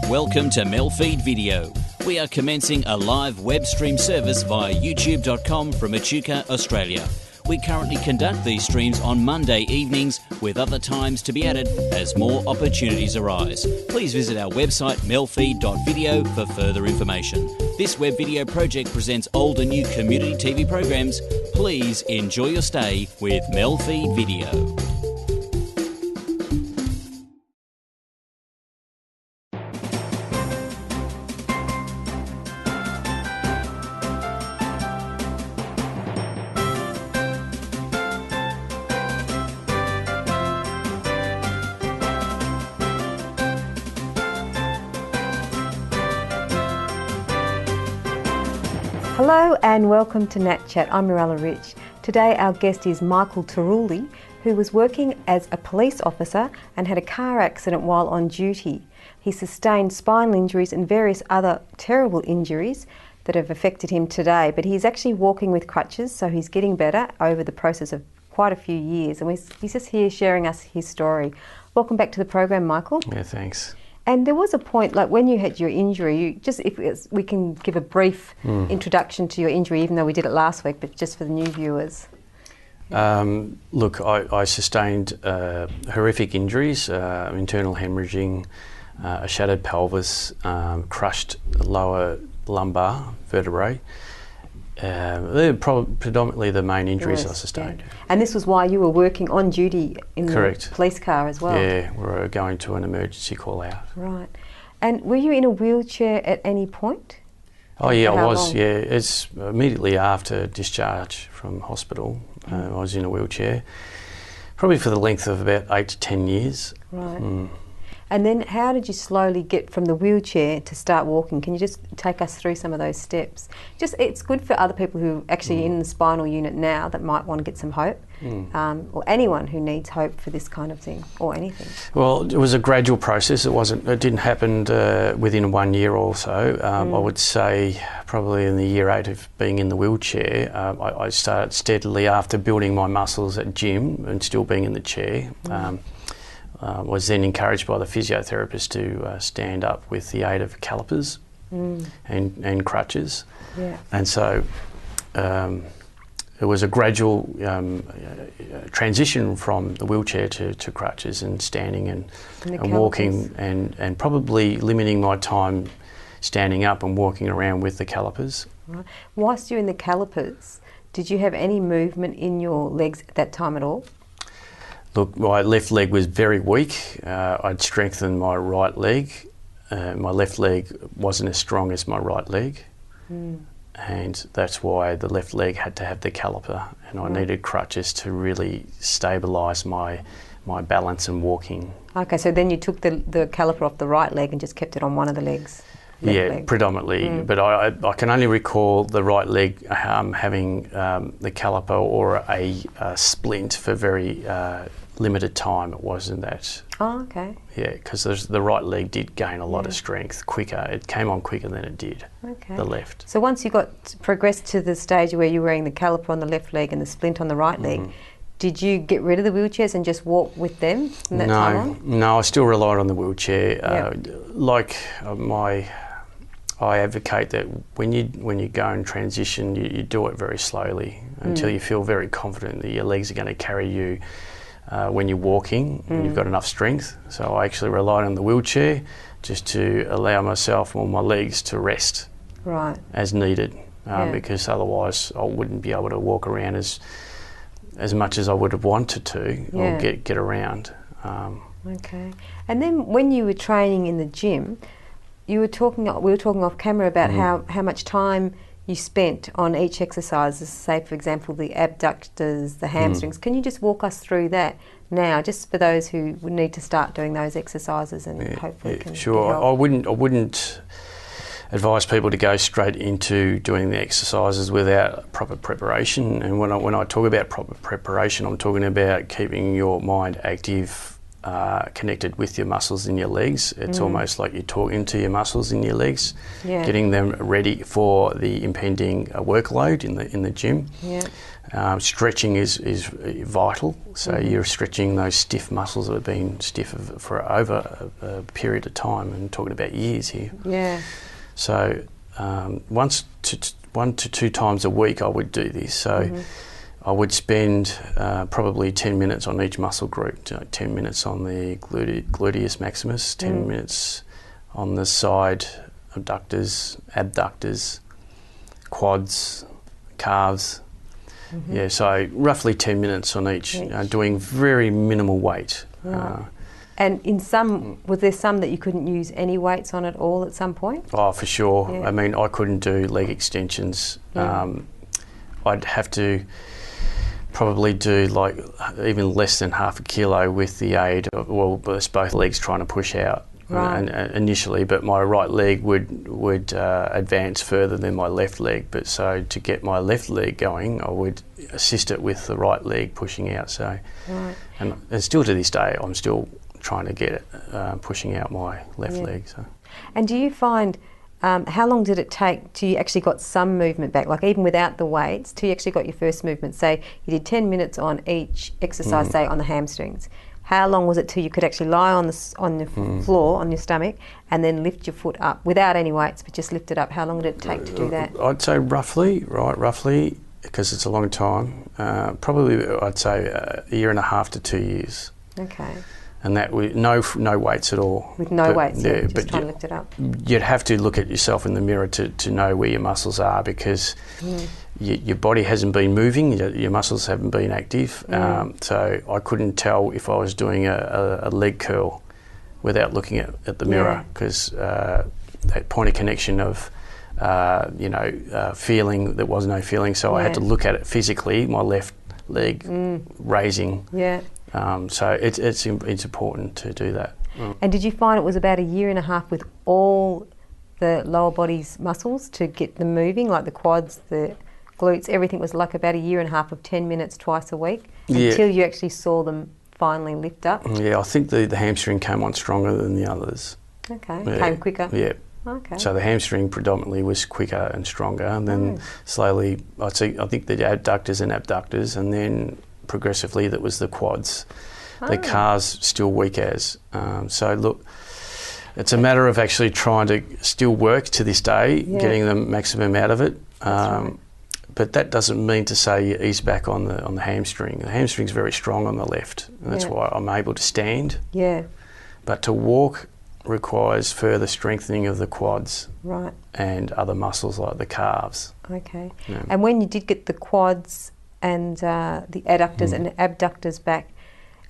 Welcome to MELfeed.video. We are commencing a live web stream service via youtube.com from Echuca, Australia. We currently conduct these streams on Monday evenings, with other times to be added as more opportunities arise. Please visit our website MELfeed.video for further information. This web video project presents old and new community TV programs. Please enjoy your stay with MELfeed.video. Hello and welcome to NAT Chat. I'm Mirella Rich. Today our guest is Michael Turulli, who was working as a police officer and had a car accident while on duty. He sustained spinal injuries and various other terrible injuries that have affected him today, but he's actually walking with crutches, so he's getting better over the process of quite a few years, and he's just here sharing us his story. Welcome back to the program, Michael. Yeah, thanks. And there was a point, like when you had your injury, we can give a brief introduction to your injury, even though we did it last week, but just for the new viewers. Look, I sustained horrific injuries, internal hemorrhaging, a shattered pelvis, crushed lower lumbar vertebrae. They're predominantly the main injuries I sustained. Yeah. And this was while you were working on duty in Correct. The police car as well? Yeah, we were going to an emergency call out. Right. And were you in a wheelchair at any point? Oh yeah, I was, long? yeah. It's immediately after discharge from hospital. I was in a wheelchair, probably for the length of about 8 to 10 years. Right. And then how did you slowly get from the wheelchair to start walking? Can you just take us through some of those steps? It's good for other people who are actually in the spinal unit now that might want to get some hope, or anyone who needs hope for this kind of thing, or anything. Well, it was a gradual process. It didn't happen within 1 year or so. I would say probably in the year 8 of being in the wheelchair, I started steadily after building my muscles at gym and still being in the chair. Was then encouraged by the physiotherapist to stand up with the aid of calipers and crutches. Yeah. And so it was a gradual transition from the wheelchair to crutches and standing and walking and probably limiting my time standing up and walking around with the calipers. Right. Whilst you're in the calipers, did you have any movement in your legs at that time at all? Look, my left leg was very weak. I'd strengthened my right leg. My left leg wasn't as strong as my right leg. And that's why the left leg had to have the caliper, and I needed crutches to really stabilise my balance and walking. Okay, so then you took the caliper off the right leg and just kept it on one of the legs? Leg. Predominantly, but I can only recall the right leg having the caliper or a splint for very limited time. It wasn't that. Oh, okay. Yeah, because the right leg did gain a lot of strength quicker. It came on quicker than it did the left. So once you progressed to the stage where you were wearing the caliper on the left leg and the splint on the right leg, did you get rid of the wheelchairs and just walk with them from that time on? No, I still relied on the wheelchair. I advocate that when you go and transition, you do it very slowly until you feel very confident that your legs are going to carry you when you're walking and you've got enough strength. So I actually relied on the wheelchair just to allow myself or my legs to rest as needed, because otherwise I wouldn't be able to walk around as much as I would have wanted to or get around. Okay. And then when you were training in the gym, we were talking off camera about how much time you spent on each exercise, say for example the abductors, the hamstrings. Can you just walk us through that now, just for those who would need to start doing those exercises and hopefully can sure. help? I wouldn't advise people to go straight into doing the exercises without proper preparation. And when I talk about proper preparation, I'm talking about keeping your mind active connected with your muscles in your legs. It's almost like you're talking to your muscles in your legs, getting them ready for the impending workload in the gym. Yeah. Stretching is vital. So you're stretching those stiff muscles that have been stiff for over a period of time, and talking about years here. Yeah. So 1 to 2 times a week I would do this. So I would spend probably 10 minutes on each muscle group. 10 minutes on the gluteus maximus, 10 minutes on the side abductors, abductors, quads, calves. Yeah, so roughly 10 minutes on each. Doing very minimal weight. Right. And in some, was there some that you couldn't use any weights on at all at some point? Oh, for sure. Yeah. I mean, I couldn't do leg extensions. I'd have to probably do like even less than half a kilo with the aid of, well, both legs trying to push out initially, but my right leg would advance further than my left leg. But so to get my left leg going, I would assist it with the right leg pushing out. So, and still to this day, I'm still trying to get it pushing out my left leg. So, and do you find how long did it take till you actually got some movement back, like even without the weights, till you actually got your first movement? Say you did 10 minutes on each exercise, say on the hamstrings. How long was it till you could actually lie on the floor, on your stomach, and then lift your foot up without any weights, but just lift it up? How long did it take to do that? I'd say roughly, because it's a long time, probably I'd say a year and a half to 2 years. Okay. And that with no weights at all. With no weights, just trying to lift it up. You'd have to look at yourself in the mirror to know where your muscles are, because your body hasn't been moving, your muscles haven't been active. So I couldn't tell if I was doing a leg curl without looking at the mirror, because that point of connection of feeling, there was no feeling. So I had to look at it physically, my left leg raising. Yeah. So it's important to do that. And did you find it was about a year and a half with all the lower body's muscles to get them moving, like the quads, the glutes, everything was like about a year and a half of 10 minutes twice a week until you actually saw them finally lift up? Yeah, I think the hamstring came on stronger than the others. Okay, came quicker? Yeah. Okay. So the hamstring predominantly was quicker and stronger, and then slowly, I think the adductors and abductors, and then progressively that was the quads. The calves still weak as. So look, it's a matter of actually trying to still work to this day, getting the maximum out of it. But that doesn't mean to say you ease back on the hamstring. The hamstring's very strong on the left, and that's why I'm able to stand. Yeah. But to walk requires further strengthening of the quads and other muscles like the calves. Okay. Yeah. And when you did get the quads and the adductors and abductors back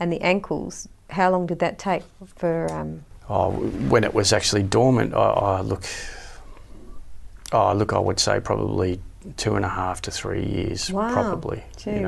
and the ankles, how long did that take for... when it was actually dormant, I would say probably 2.5 to 3 years, probably. Gee,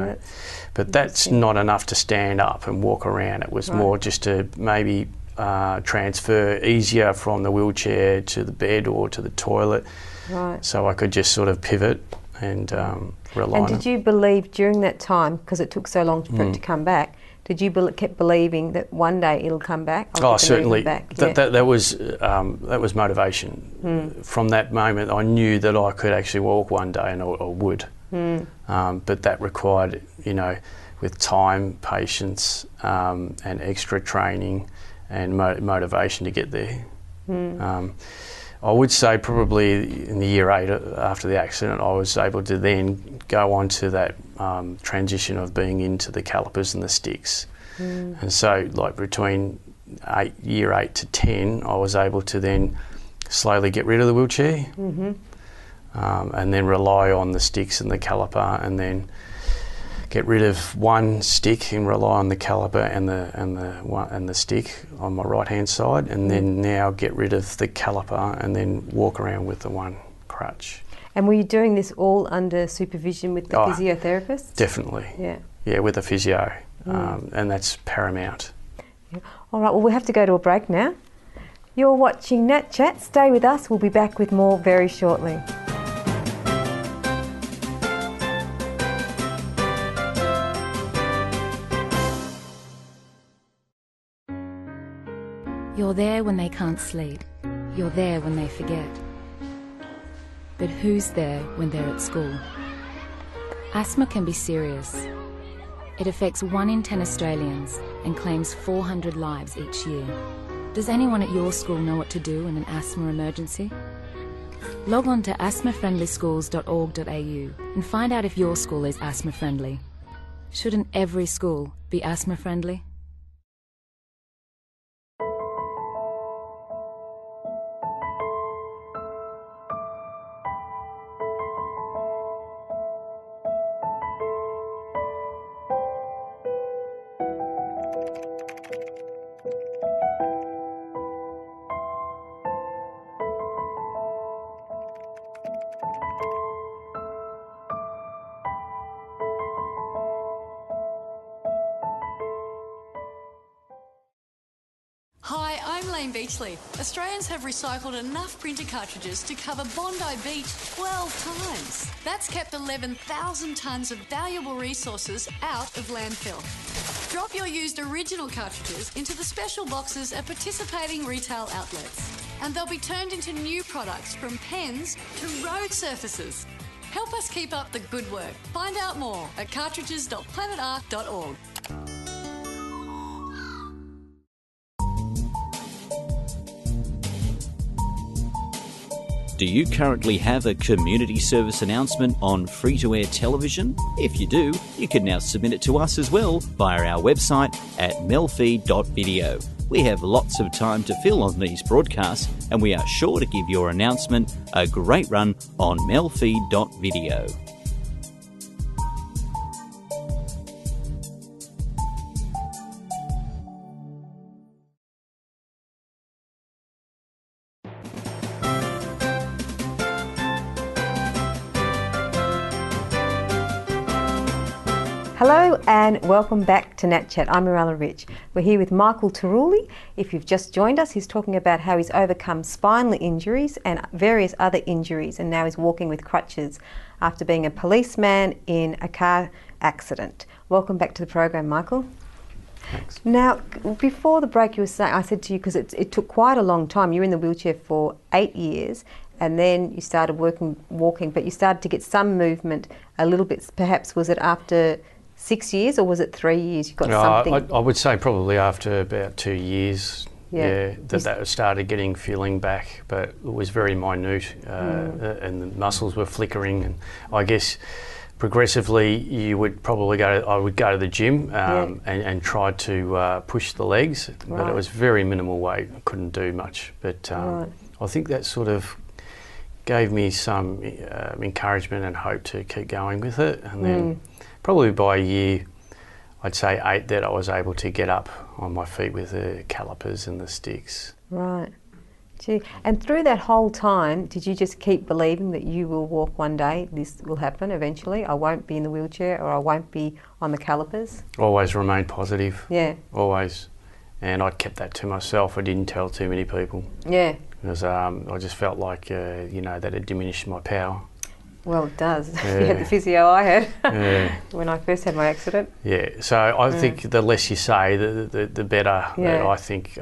but that's not enough to stand up and walk around. It was more just to maybe transfer easier from the wheelchair to the bed or to the toilet. Right. So I could just sort of pivot and rely on it. And did you believe during that time, because it took so long for it to come back, did you keep believing that one day it'll come back? Certainly. That was motivation. From that moment, I knew that I could actually walk one day, and I would. But that required, with time, patience, and extra training and motivation to get there. I would say probably in the year 8 after the accident, I was able to then go on to that transition of being into the calipers and the sticks. And so like between year 8 to 10, I was able to then slowly get rid of the wheelchair and then rely on the sticks and the caliper, and then get rid of one stick and rely on the caliper and the stick on my right hand side, and then now get rid of the caliper and then walk around with the one crutch. And were you doing this all under supervision with the physiotherapist? Definitely. Yeah, with a physio, and that's paramount. Yeah. All right, well, we'll have to go to a break now. You're watching NAT Chat. Stay with us. We'll be back with more very shortly. You're there when they can't sleep. You're there when they forget. But who's there when they're at school? Asthma can be serious. It affects 1 in 10 Australians and claims 400 lives each year. Does anyone at your school know what to do in an asthma emergency? Log on to asthmafriendlyschools.org.au and find out if your school is asthma friendly. Shouldn't every school be asthma friendly? Hi, I'm Lane Beachley. Australians have recycled enough printer cartridges to cover Bondi Beach 12 times. That's kept 11,000 tonnes of valuable resources out of landfill. Drop your used original cartridges into the special boxes at participating retail outlets, and they'll be turned into new products from pens to road surfaces. Help us keep up the good work. Find out more at cartridges.planetark.org. Do you currently have a community service announcement on free-to-air television? If you do, you can now submit it to us as well via our website at MELfeed.video. We have lots of time to fill on these broadcasts, and we are sure to give your announcement a great run on MELfeed.video. Hello and welcome back to NAT Chat. I'm Mirella Rich. We're here with Michael Taruli. If you've just joined us, he's talking about how he's overcome spinal injuries and various other injuries, and now he's walking with crutches after being a policeman in a car accident. Welcome back to the program, Michael. Thanks. Now, before the break, you were saying, I said to you, because it took quite a long time. You were in the wheelchair for 8 years, and then you started walking, but you started to get some movement a little bit. Perhaps was it after 6 years, or was it 3 years? You got something. I would say probably after about 2 years. That started getting feeling back, but it was very minute, and the muscles were flickering. And I guess progressively, you would probably I would go to the gym and try to push the legs, but it was very minimal weight. I couldn't do much, but I think that sort of gave me some encouragement and hope to keep going with it. And then probably by year, I'd say 8, that I was able to get up on my feet with the calipers and the sticks. Right. Gee. And through that whole time, did you just keep believing that you will walk one day, this will happen eventually, I won't be in the wheelchair or I won't be on the calipers? Always remain positive. Yeah. Always. And I kept that to myself. I didn't tell too many people. Yeah. Because I just felt like, that had diminished my power. Well, it does. Yeah. You had the physio I had when I first had my accident. Yeah, so I think the less you say, the better. Yeah. I think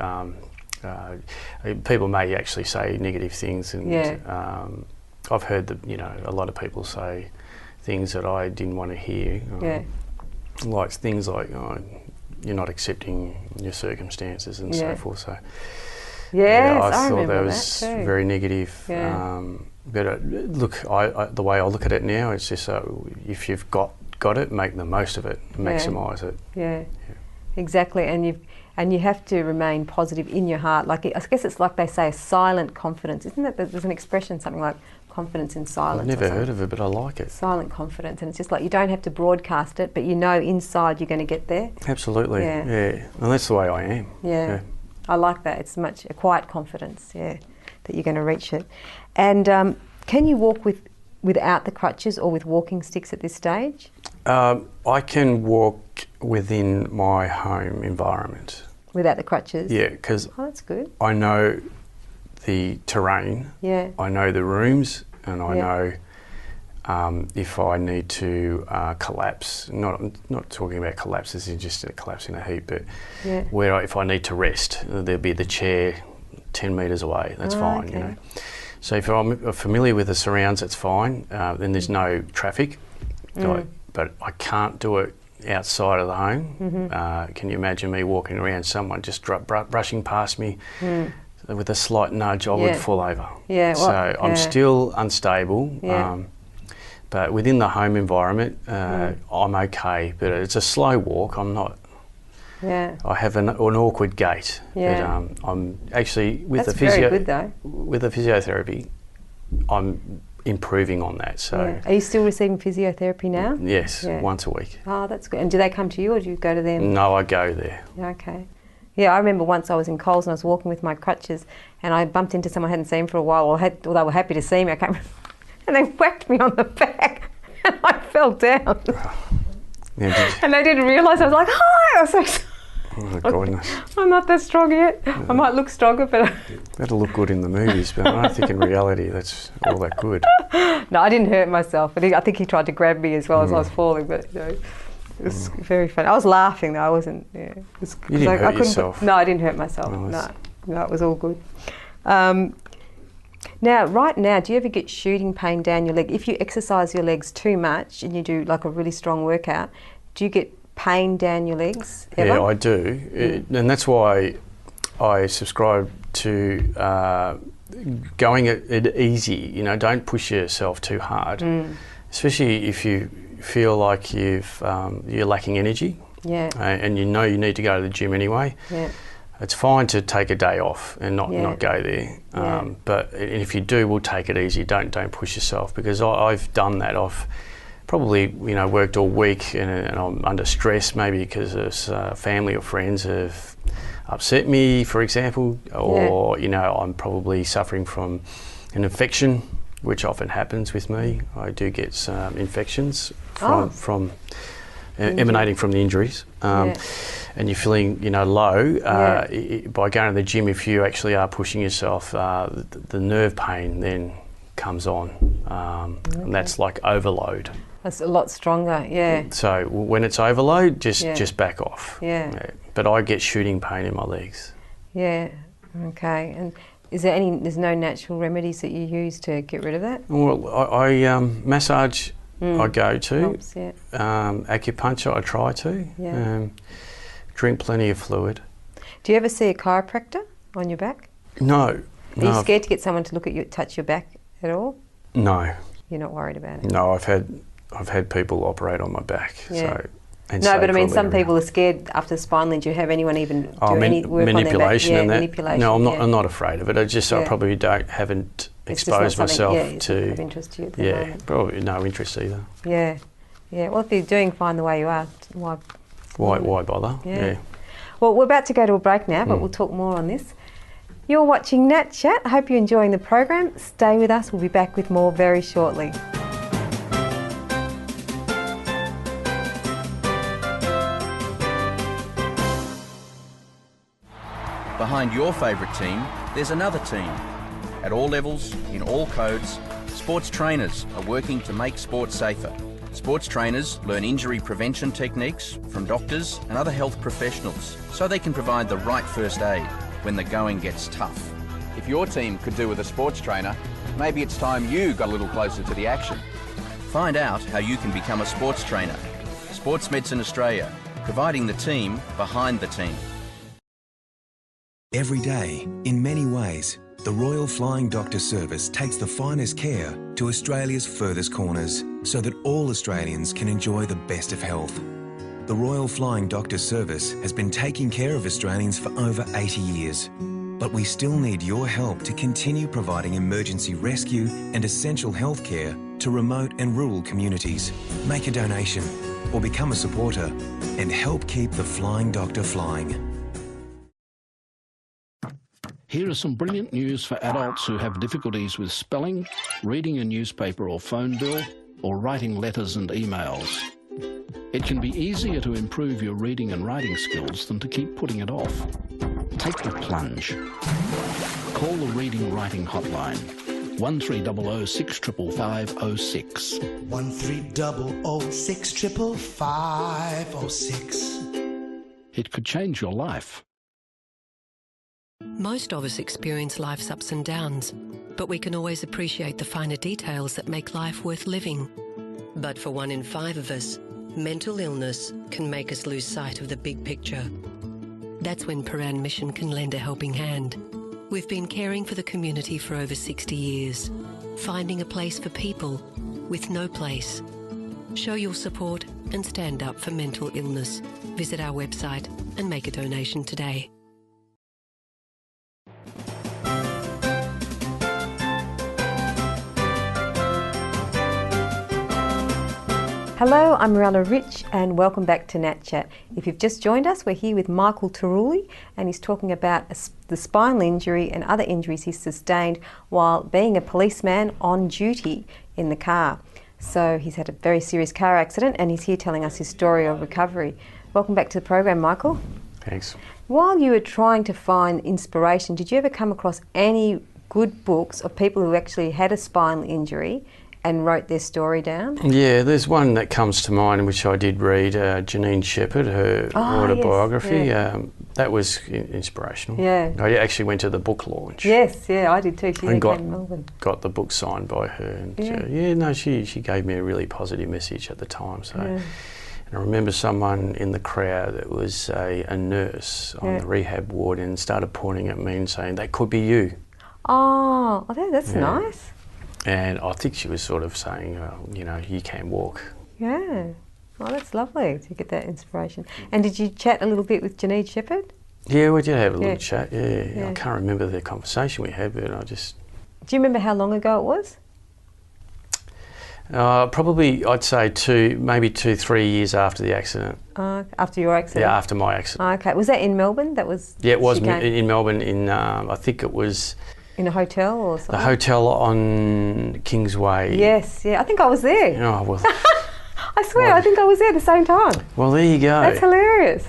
people may actually say negative things, and I've heard a lot of people say things that I didn't want to hear. Like things like, you're not accepting your circumstances and so forth. So I thought that was very negative. Yeah. But look, the way I look at it now, it's just if you've got it, make the most of it, maximise it. Yeah, exactly. And you have to remain positive in your heart. Like, I guess it's like they say, a silent confidence, isn't it? There's an expression, something like confidence in silence. I've never heard of it, but I like it. Silent confidence, and it's just like you don't have to broadcast it, but you know inside you're going to get there. Absolutely. Yeah. And that's the way I am. Yeah. I like that. It's a quiet confidence. Yeah. That you're going to reach it. And can you walk without the crutches or with walking sticks at this stage? I can walk within my home environment. Without the crutches? Yeah, because that's good. I know the terrain. Yeah. I know the rooms, and I know if I need to collapse. Not talking about collapses in just a collapse in a heap, but if I need to rest, there'll be the chair 10 metres away. That's fine, okay. you know. So if I'm familiar with the surrounds, that's fine. Then there's no traffic, but I can't do it outside of the home. Can you imagine me walking around, someone just brushing past me with a slight nudge? I would fall over. So I'm still unstable. But within the home environment, I'm okay. But it's a slow walk. I'm not. I have an awkward gait. But I'm actually with That's the physio. very good though. With the physiotherapy, I'm improving on that. So are you still receiving physiotherapy now? Yes, once a week. Oh, that's good. And do they come to you or do you go to them? No, I go there. Okay. Yeah, I remember once I was in Coles and I was walking with my crutches and I bumped into someone I hadn't seen for a while, or they were happy to see me, I can't remember, and they whacked me on the back and I fell down. And they didn't realise. I was like, hi! I was like, oh my goodness. I'm not that strong yet. I might look stronger, but... That'll look good in the movies, but I don't think in reality that's all that good. No, I didn't hurt myself. I think he tried to grab me as well as I was falling, but you know, it was very funny. I was laughing though, I wasn't... Yeah, you didn't hurt yourself? No, I didn't hurt myself. No, it was all good. Now, right now, do you ever get shooting pain down your leg? If you exercise your legs too much and you do like a really strong workout, do you get pain down your legs ever? Yeah, I do. And that's why I subscribe to going it easy. You know, don't push yourself too hard, especially if you feel like you're lacking energy. And you know you need to go to the gym anyway. It's fine to take a day off and not go there. But if you do, we'll take it easy. Don't push yourself, because I've done that. I've probably worked all week and I'm under stress, maybe because family or friends have upset me, for example, or I'm probably suffering from an infection, which often happens with me. I do get some infections from emanating from the injuries. And you're feeling, low, by going to the gym, if you actually are pushing yourself, the nerve pain then comes on, and that's like overload. That's a lot stronger, So when it's overload, just back off. But I get shooting pain in my legs. Okay. And there's no natural remedies that you use to get rid of that? Well, I massage. I go to. Helps, acupuncture, I try to. Drink plenty of fluid. Do you ever see a chiropractor on your back? No. Are you scared to get someone to look at you, touch your back at all? No. You're not worried about it? No, I've had people operate on my back. So, no, but I mean, some people are scared after spinal injury. Have anyone even do any work on their back? And that. Manipulation. No, I'm not afraid of it. I probably haven't exposed myself to. Of interest to you at the moment. Probably no interest either. Well, if you're doing fine the way you are, why bother? Well, we're about to go to a break now, but we'll talk more on this. You're watching NAT Chat. I hope you're enjoying the program. Stay with us. We'll be back with more very shortly. Behind your favourite team, there's another team. At all levels, in all codes, sports trainers are working to make sport safer. Sports trainers learn injury prevention techniques from doctors and other health professionals so they can provide the right first aid when the going gets tough. If your team could do with a sports trainer, maybe it's time you got a little closer to the action. Find out how you can become a sports trainer. Sports Medicine Australia, providing the team behind the team. Every day, in many ways, the Royal Flying Doctor Service takes the finest care to Australia's furthest corners so that all Australians can enjoy the best of health. The Royal Flying Doctor Service has been taking care of Australians for over 80 years. But we still need your help to continue providing emergency rescue and essential health care to remote and rural communities. Make a donation or become a supporter and help keep the Flying Doctor flying. Here is some brilliant news for adults who have difficulties with spelling, reading a newspaper or phone bill, or writing letters and emails. It can be easier to improve your reading and writing skills than to keep putting it off. Take the plunge. Call the Reading Writing Hotline 1300 655506. 1300 655506. It could change your life. Most of us experience life's ups and downs, but we can always appreciate the finer details that make life worth living. But for 1 in 5 of us, mental illness can make us lose sight of the big picture. That's when Paran Mission can lend a helping hand. We've been caring for the community for over 60 years, finding a place for people with no place. Show your support and stand up for mental illness. Visit our website and make a donation today. Hello, I'm Mirella Rich and welcome back to NAT Chat. If you've just joined us, we're here with Michael Taruli and he's talking about the spinal injury and other injuries he sustained while being a policeman on duty in the car. So he's had a very serious car accident and he's here telling us his story of recovery. Welcome back to the program, Michael. Thanks. While you were trying to find inspiration, did you ever come across any good books of people who actually had a spinal injury and wrote their story down? Yeah, there's one that comes to mind which I did read, Janine Shepherd, her autobiography. Yes, that was inspirational. Yeah. I actually went to the book launch. Yes, yeah, I did too. She and came to Melbourne. got the book signed by her. And she gave me a really positive message at the time. So, and I remember someone in the crowd that was a nurse on the rehab ward and started pointing at me and saying, "That could be you." Oh, that's nice. And I think she was sort of saying, you can walk. Yeah. Oh, that's lovely to get that inspiration. And did you chat a little bit with Janine Shepherd? Yeah, we did have a little chat, yeah. I can't remember the conversation we had, but I just... Do you remember how long ago it was? Probably, I'd say 3 years after the accident. After your accident? Yeah, after my accident. Okay. Was that in Melbourne? That was... Yeah, it was in Melbourne, I think it was... In a hotel or something? The hotel on Kingsway. Yes, yeah. I think I was there. Oh, well... I swear, I think I was there at the same time. Well, there you go. That's hilarious.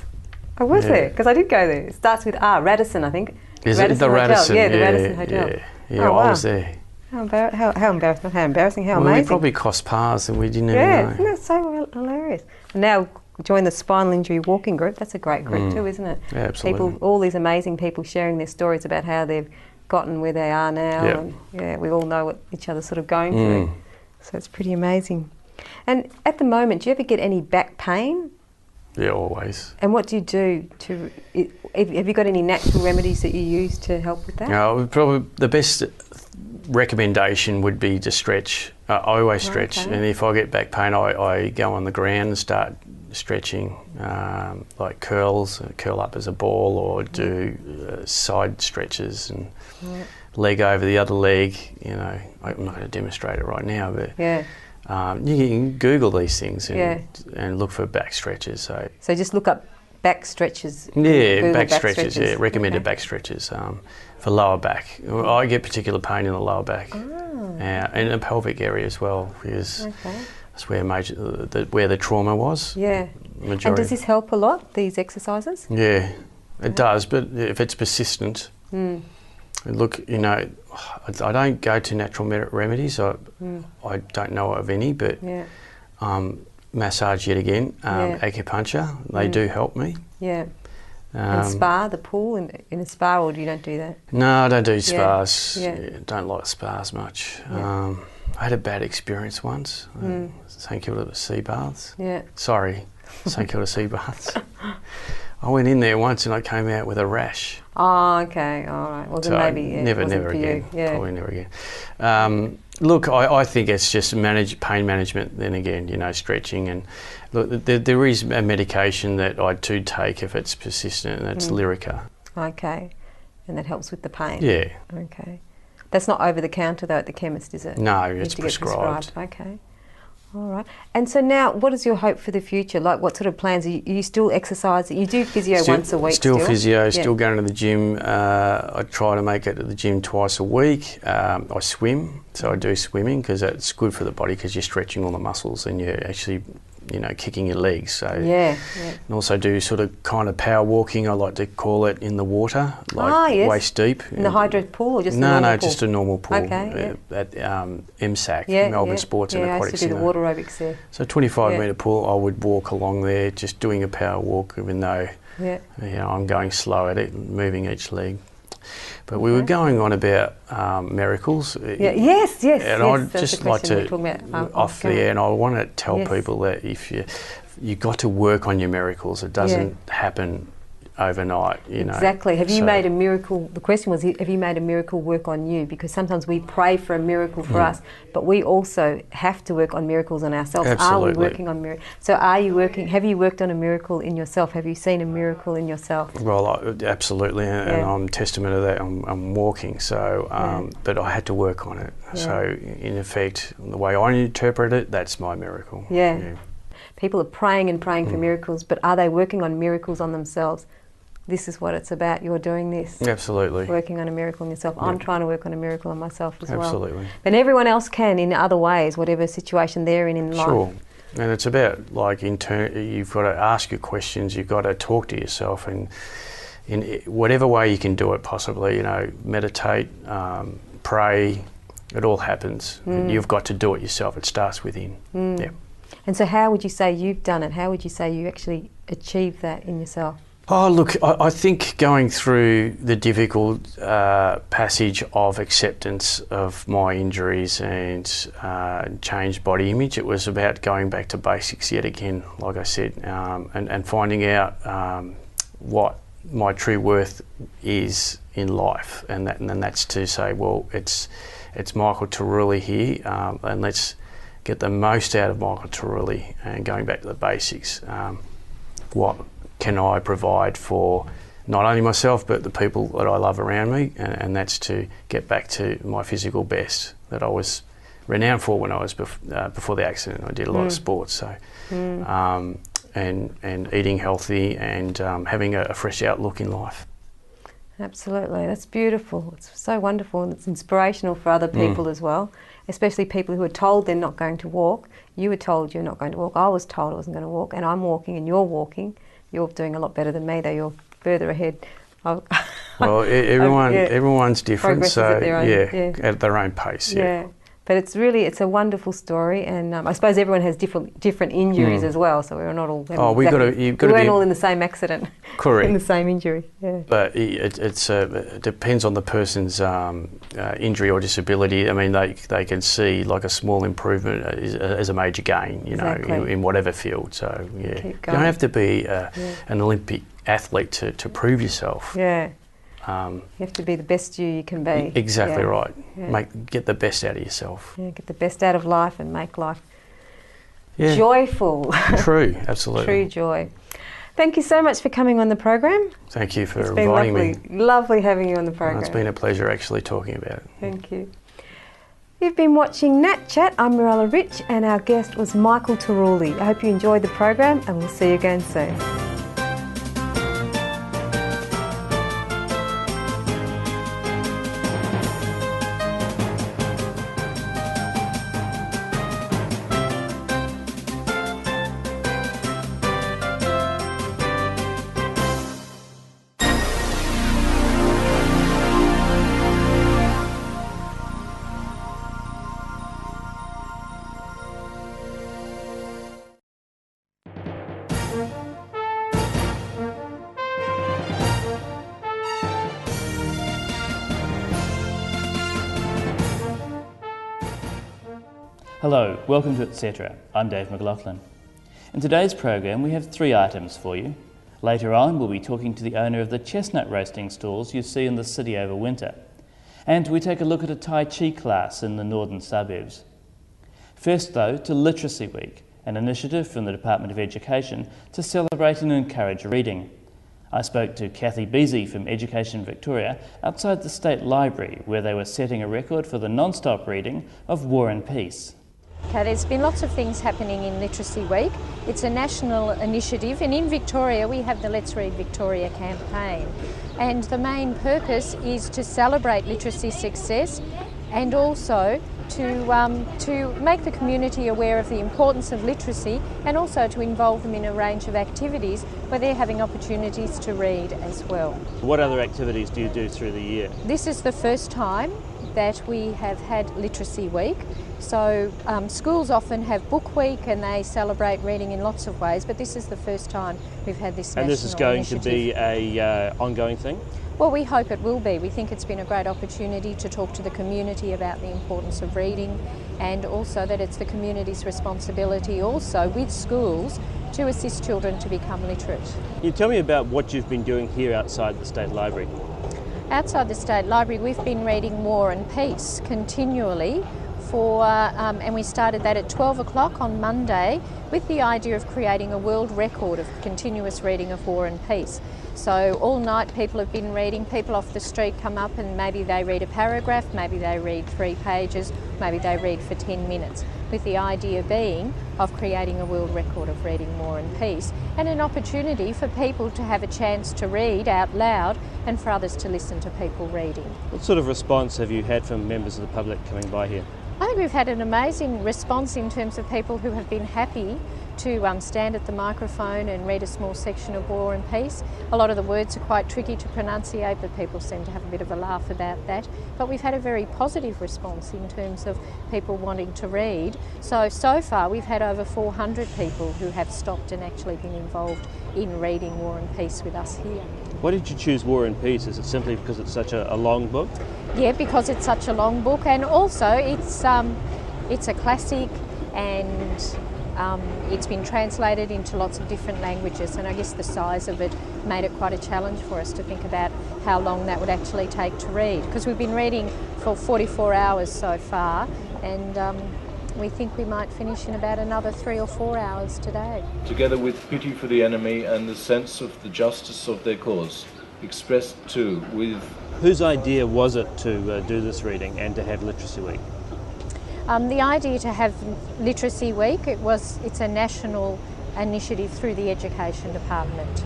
I was there, because I did go there. It starts with Radisson, I think. Is it the Radisson? Yeah, the Radisson Hotel. Yeah, wow. I was there. How embarrassing, how amazing. We probably crossed paths and we didn't even know. Yeah, isn't that so hilarious? And now join the spinal injury walking group. That's a great group too, isn't it? Yeah, absolutely. All these amazing people sharing their stories about how they've gotten where they are now. Yep. And we all know what each other's sort of going through. So it's pretty amazing. And at the moment, do you ever get any back pain? Yeah, always. And what do you do to... Have you got any natural remedies that you use to help with that? Probably the best recommendation would be to stretch. I always stretch, and if I get back pain, I go on the ground and start stretching, like curl up as a ball, or do side stretches and leg over the other leg. I'm not going to demonstrate it right now, but you can Google these things and look for back stretches. So just look up back stretches. Yeah, back stretches. Yeah, recommended back stretches for lower back. I get particular pain in the lower back and the pelvic area as well, because that's where where the trauma was. Yeah. Majority. And does this help a lot, these exercises? Yeah, it does, but if it's persistent, look, I don't go to natural remedies. I don't know of any, but massage yet again, acupuncture, they do help me. Yeah. And spa, the pool, in a spa, or you don't do that? No, I don't do spas. Don't like spas much. I had a bad experience once. St Kilda sea baths. Sorry, St Kilda sea baths. I went in there once and I came out with a rash. Oh, okay, all right. Well, then so maybe never again. Probably never again. Look, I think it's just pain management. Then again, stretching, and look, there is a medication that I do take if it's persistent, and that's Lyrica. Okay, and that helps with the pain. Yeah. Okay, that's not over the counter though at the chemist, is it? No, it's prescribed. Okay. All right. And so now, what is your hope for the future? Like, what sort of plans? Are you still exercising? You do physio once a week still? Still physio, still going to the gym. I try to make it to the gym twice a week. I swim, so I do swimming because that's good for the body because you're stretching all the muscles and you're actually you know, kicking your legs. So yeah. and also do sort of kind of power walking, I like to call it, in the water, like yes. waist deep. In the hydro pool or just a no, normal no, pool? just a normal pool. Okay, at MSAC, Melbourne Sports and I Aquatic used to do the Centre. water aerobics there. So 25 metre pool, I would walk along there, just doing a power walk, even though you know, I'm going slow at it, moving each leg. But we were going on about miracles. Yes. And I'd just like to, off the air, and I want to tell people that if you got to work on your miracles, it doesn't happen overnight, you know. Exactly. Have you made a miracle? The question was, have you made a miracle work on you? Because sometimes we pray for a miracle for us, but we also have to work on miracles on ourselves. Absolutely. Are we working on miracles? So are you working, have you worked on a miracle in yourself? Have you seen a miracle in yourself? Well, absolutely, and I'm testament to that. I'm walking, so, but I had to work on it. So in effect, the way I interpret it, that's my miracle. People are praying and praying for miracles, but are they working on miracles on themselves? This is what it's about. You're doing this. Absolutely. Working on a miracle on yourself. I'm trying to work on a miracle on myself as well. Absolutely. And everyone else can in other ways, whatever situation they're in life. Sure. And it's about, like, you've got to ask your questions, you've got to talk to yourself, and in whatever way you can do it possibly, you know, meditate, pray, it all happens. You've got to do it yourself. It starts within. And so how would you say you've done it? How would you say you actually achieved that in yourself? Oh, look, I think going through the difficult passage of acceptance of my injuries and changed body image, it was about going back to basics yet again, like I said, and finding out what my true worth is in life, and that's to say, well, it's Michael Tarulli here, and let's get the most out of Michael Tarulli, and going back to the basics. What can I provide for not only myself but the people that I love around me, and that's to get back to my physical best that I was renowned for when I was before the accident. I did a lot of sports, so and eating healthy and having a fresh outlook in life. Absolutely, that's beautiful. It's so wonderful, and it's inspirational for other people as well, especially people who are told they're not going to walk. You were told you're not going to walk. I was told I wasn't going to walk, and I'm walking and you're walking. You're doing a lot better than me, though. You're further ahead. Well, everyone's different, so at their own pace. But it's a wonderful story, and I suppose everyone has different injuries as well. So we're not all. We weren't all in the same accident. Correct. In the same injury. Yeah. But it depends on the person's injury or disability. I mean, they can see like a small improvement as a major gain, you know, in whatever field. So you don't have to be an Olympic athlete to prove yourself. Yeah. You have to be the best you can be. Exactly right. Get the best out of yourself. Yeah, get the best out of life and make life joyful. True, absolutely. True joy. Thank you so much for coming on the program. Thank you for inviting me. It's been lovely having you on the program. It's been a pleasure actually talking about it. Thank you. You've been watching Nat Chat. I'm Mirella Rich, and our guest was Michael Tarulli. I hope you enjoyed the program, and we'll see you again soon. Hello, welcome to Etc. I'm Dave McLaughlin. In today's program we have 3 items for you. Later on we'll be talking to the owner of the chestnut roasting stalls you see in the city over winter. And we take a look at a Tai Chi class in the northern suburbs. First though, to Literacy Week, an initiative from the Department of Education to celebrate and encourage reading. I spoke to Kathy Beasy from Education Victoria outside the State Library, where they were setting a record for the non-stop reading of War and Peace. Okay, there's been lots of things happening in Literacy Week. It's a national initiative, and in Victoria we have the Let's Read Victoria campaign. And the main purpose is to celebrate literacy success and also to make the community aware of the importance of literacy and also to involve them in a range of activities where they're having opportunities to read as well. What other activities do you do through the year? This is the first time that we have had Literacy Week. So schools often have Book Week and they celebrate reading in lots of ways, but this is the first time we've had this national initiative. And this is going to be a ongoing thing? Well, we hope it will be. We think it's been a great opportunity to talk to the community about the importance of reading, and also that it's the community's responsibility also with schools to assist children to become literate. Can you tell me about what you've been doing here outside the State Library? Outside the State Library, we've been reading War and Peace continually and we started that at 12 o'clock on Monday with the idea of creating a world record of continuous reading of War and Peace. So all night people have been reading, people off the street come up and maybe they read a paragraph, maybe they read 3 pages, maybe they read for 10 minutes, with the idea being of creating a world record of reading War and Peace, and an opportunity for people to have a chance to read out loud and for others to listen to people reading. What sort of response have you had from members of the public coming by here? I think we've had an amazing response in terms of people who have been happy to stand at the microphone and read a small section of War and Peace. A lot of the words are quite tricky to pronunciate, but people seem to have a bit of a laugh about that. But we've had a very positive response in terms of people wanting to read. So far we've had over 400 people who have stopped and actually been involved in reading War and Peace with us here. Why did you choose War and Peace? Is it simply because it's such a long book? Yeah, because it's such a long book, and also it's a classic, and it's been translated into lots of different languages, and I guess the size of it made it quite a challenge for us to think about how long that would actually take to read, because we've been reading for 44 hours so far, and we think we might finish in about another 3 or 4 hours today. Together with pity for the enemy and the sense of the justice of their cause, expressed too with... Whose idea was it to do this reading and to have Literacy Week? The idea to have Literacy Week, it's a national initiative through the Education Department.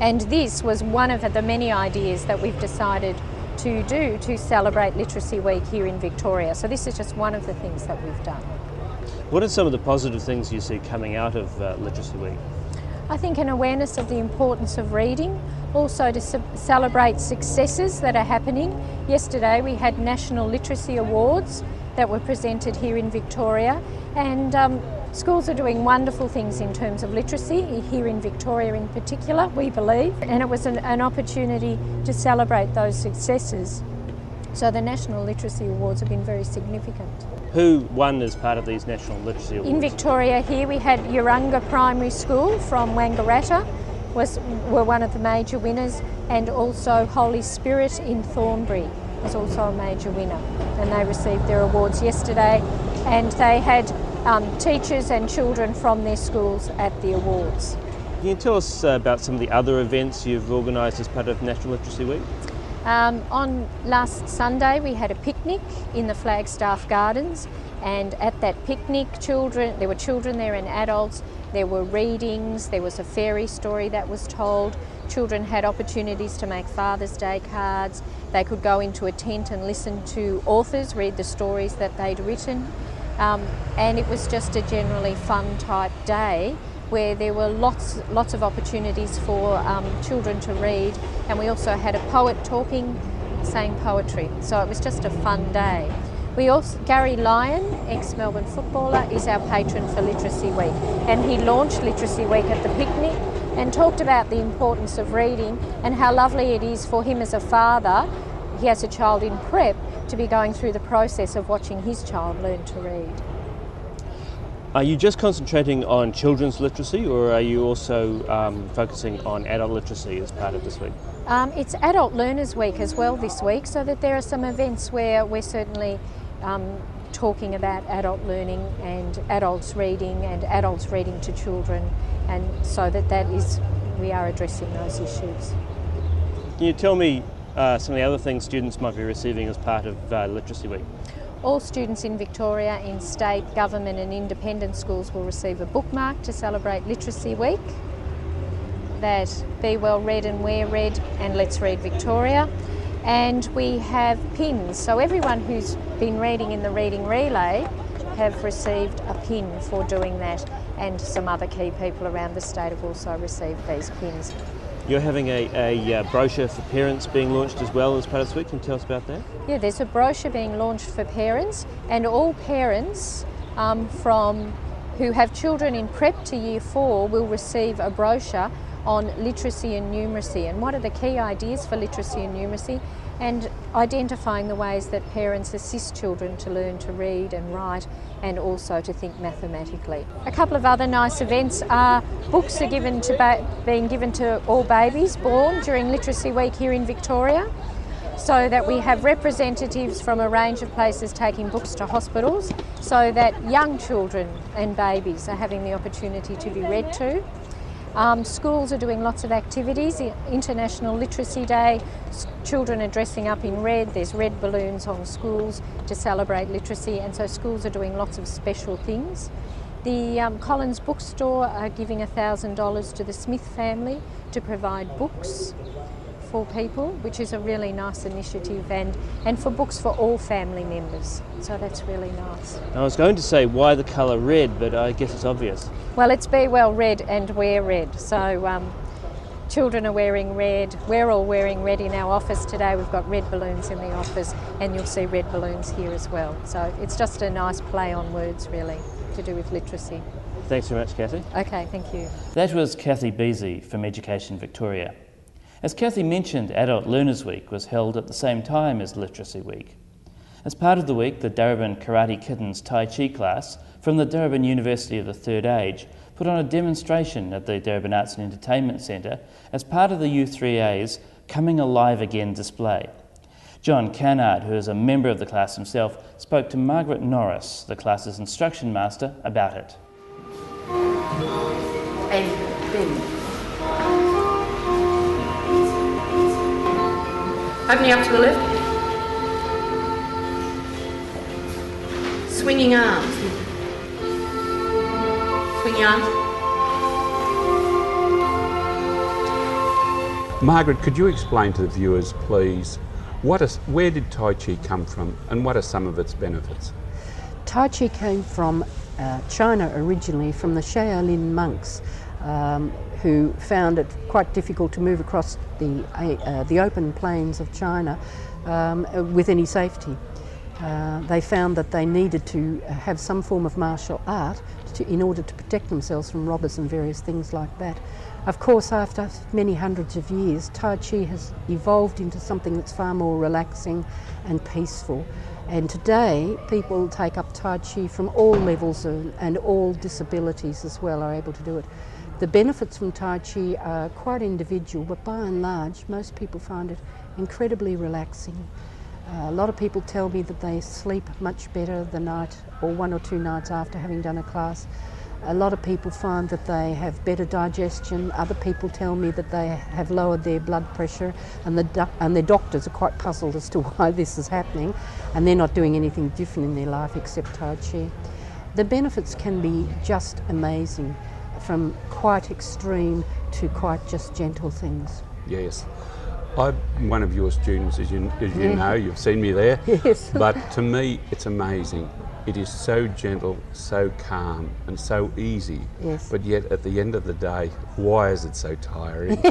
And this was one of the many ideas that we've decided to do to celebrate Literacy Week here in Victoria. So this is just one of the things that we've done. What are some of the positive things you see coming out of Literacy Week? I think an awareness of the importance of reading, also to celebrate successes that are happening. Yesterday we had National Literacy Awards that were presented here in Victoria, and schools are doing wonderful things in terms of literacy, here in Victoria in particular, we believe, and it was an opportunity to celebrate those successes. So the National Literacy Awards have been very significant. Who won as part of these National Literacy Awards? In Victoria here we had Yarunga Primary School from Wangaratta were one of the major winners, and also Holy Spirit in Thornbury was also a major winner, and they received their awards yesterday, and they had teachers and children from their schools at the awards. Can you tell us about some of the other events you've organised as part of National Literacy Week? On last Sunday we had a picnic in the Flagstaff Gardens, and at that picnic there were children there and adults, there were readings, there was a fairy story that was told, children had opportunities to make Father's Day cards, they could go into a tent and listen to authors read the stories that they'd written, and it was just a generally fun type day where there were lots of opportunities for children to read, and we also had a poet saying poetry, so it was just a fun day. Gary Lyon, ex-Melbourne footballer, is our patron for Literacy Week, and he launched Literacy Week at the picnic and talked about the importance of reading and how lovely it is for him as a father, he has a child in prep, to be going through the process of watching his child learn to read. Are you just concentrating on children's literacy, or are you also focusing on adult literacy as part of this week? It's Adult Learners Week as well this week, so that there are some events where we're certainly talking about adult learning and adults reading to children, and so we are addressing those issues. Can you tell me some of the other things students might be receiving as part of Literacy Week? All students in Victoria in state, government and independent schools will receive a bookmark to celebrate Literacy Week. That Be Well Read and We're Read and Let's Read Victoria. And we have pins, so everyone who's been reading in the reading relay have received a pin for doing that, and some other key people around the state have also received these pins. You're having a brochure for parents being launched as well as part of this week. Can you tell us about that? Yeah, there's a brochure being launched for parents, and all parents from who have children in prep to year 4 will receive a brochure on literacy and numeracy, and what are the key ideas for literacy and numeracy, and identifying the ways that parents assist children to learn to read and write and also to think mathematically. A couple of other nice events are books are being given to all babies born during Literacy Week here in Victoria, so that we have representatives from a range of places taking books to hospitals so that young children and babies are having the opportunity to be read to. Schools are doing lots of activities. International Literacy Day, children are dressing up in red. There's red balloons on schools to celebrate literacy, and so schools are doing lots of special things. The Collins Bookstore are giving $1,000 to the Smith family to provide books for people, which is a really nice initiative, and for books for all family members. So that's really nice. I was going to say why the colour red, but I guess it's obvious. Well, it's Be Well Red and Wear Red. So children are wearing red. We're all wearing red in our office today. We've got red balloons in the office, and you'll see red balloons here as well. So it's just a nice play on words, really, to do with literacy. Thanks very much, Kathy. Okay, thank you. That was Kathy Beasy from Education Victoria. As Kathy mentioned, Adult Learners Week was held at the same time as Literacy Week. As part of the week, the Darebin Karate Kittens Tai Chi class from the Darebin University of the Third Age put on a demonstration at the Darebin Arts and Entertainment Centre as part of the U3A's Coming Alive Again display. John Cannard, who is a member of the class himself, spoke to Margaret Norris, the class's instruction master, about it. And then opening up to the left. Swinging arms. Swinging arms. Margaret, could you explain to the viewers, please, where did Tai Chi come from and what are some of its benefits? Tai Chi came from China originally, from the Shaolin monks, who found it quite difficult to move across the open plains of China with any safety. They found that they needed to have some form of martial art in order to protect themselves from robbers and various things like that. Of course, after many hundreds of years, Tai Chi has evolved into something that's far more relaxing and peaceful. And today, people take up Tai Chi from all levels and all disabilities as well are able to do it. The benefits from Tai Chi are quite individual, but by and large, most people find it incredibly relaxing. A lot of people tell me that they sleep much better the night or 1 or 2 nights after having done a class. A lot of people find that they have better digestion. Other people tell me that they have lowered their blood pressure, and their doctors are quite puzzled as to why this is happening, and they're not doing anything different in their life except Tai Chi. The benefits can be just amazing, from quite extreme to quite just gentle things. Yes. I'm one of your students, as you know, you've seen me there. Yes. But to me, it's amazing. It is so gentle, so calm, and so easy. Yes. But yet, at the end of the day, why is it so tiring?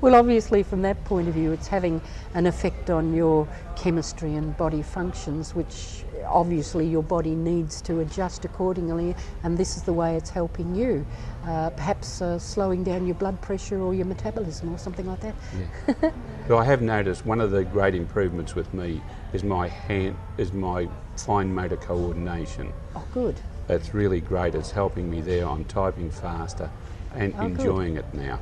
Well, obviously, from that point of view, it's having an effect on your chemistry and body functions, which obviously your body needs to adjust accordingly, and this is the way it's helping you. Perhaps slowing down your blood pressure or your metabolism or something like that. Yeah. But I have noticed one of the great improvements with me is my fine motor coordination. Oh, good. It's really great. It's helping me there. I'm typing faster and enjoying it now.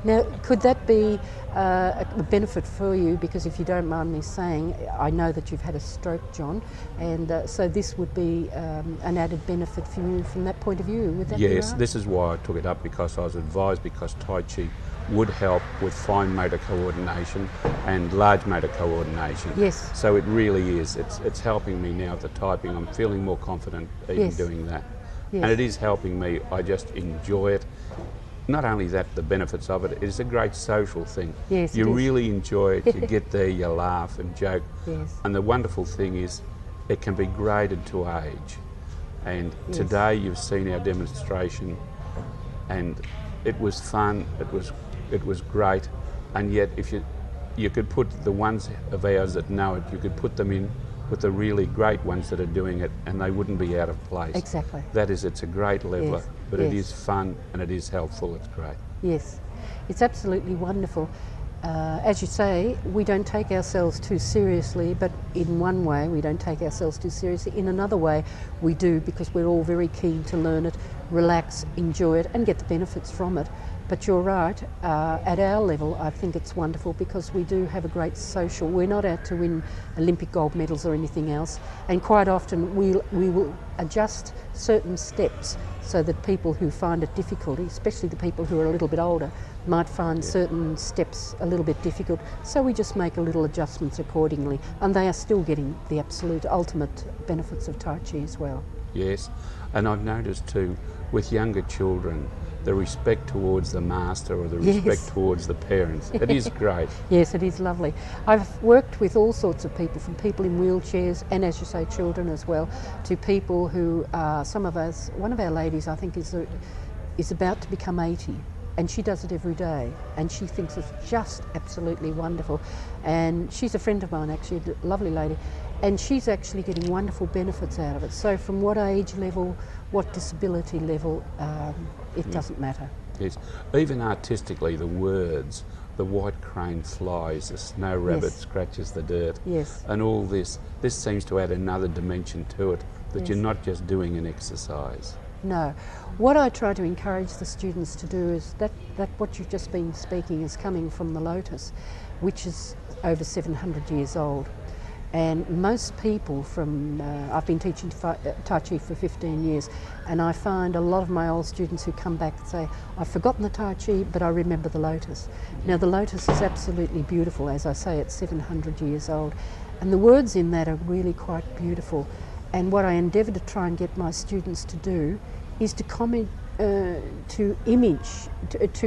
Now, could that be a benefit for you? Because if you don't mind me saying, I know that you've had a stroke, John, and so this would be an added benefit for you from that point of view. Would that be Yes, right? this is why I took it up, because I was advised because Tai Chi would help with fine motor coordination and large motor coordination. Yes. So it really is. It's helping me now with the typing. I'm feeling more confident even Yes. doing that. Yes. And it is helping me. I just enjoy it. not only that, the benefits of it, it's a great social thing. Yes, you it is. really enjoy it, you get there, you laugh and joke. Yes. And the wonderful thing is it can be graded to age. And Yes. today you've seen our demonstration, and it was fun, it was great, and yet if you could put the ones of ours that know it, you could put them in with the really great ones that are doing it, and they wouldn't be out of place. Exactly. That is, it's a great leveler, Yes, but it yes. is fun and it is helpful, it's great. Yes, it's absolutely wonderful. As you say, we don't take ourselves too seriously, but in one way we don't take ourselves too seriously. In another way we do, because we're all very keen to learn it, relax, enjoy it and get the benefits from it. But you're right, at our level I think it's wonderful because we do have a great social. We're not out to win Olympic gold medals or anything else, and quite often we will adjust certain steps so that people who find it difficult, especially the people who are a little bit older, might find certain steps a little bit difficult. So we just make a little adjustments accordingly, and they are still getting the absolute ultimate benefits of Tai Chi as well. Yes, and I've noticed too, with younger children, the respect towards the master or the respect towards the parents. It is great. Yes, it is lovely. I've worked with all sorts of people, from people in wheelchairs and, as you say, children as well, to people who some of us, one of our ladies I think is about to become 80, and she does it every day, and she thinks it's just absolutely wonderful. And she's a friend of mine actually, a lovely lady, and she's actually getting wonderful benefits out of it. So from what age level, what disability level, it doesn't matter. Yes, even artistically, the words, the white crane flies, the snow rabbit scratches the dirt, and all this seems to add another dimension to it, that you're not just doing an exercise. No. What I try to encourage the students to do is that what you've just been speaking is coming from the lotus, which is over 700 years old. And most people from, I've been teaching Tai Chi for 15 years, and I find a lot of my old students who come back and say, I've forgotten the Tai Chi, but I remember the lotus. Now the lotus is absolutely beautiful. As I say, it's 700 years old. And the words in that are really quite beautiful. And what I endeavour to try and get my students to do is to comment, to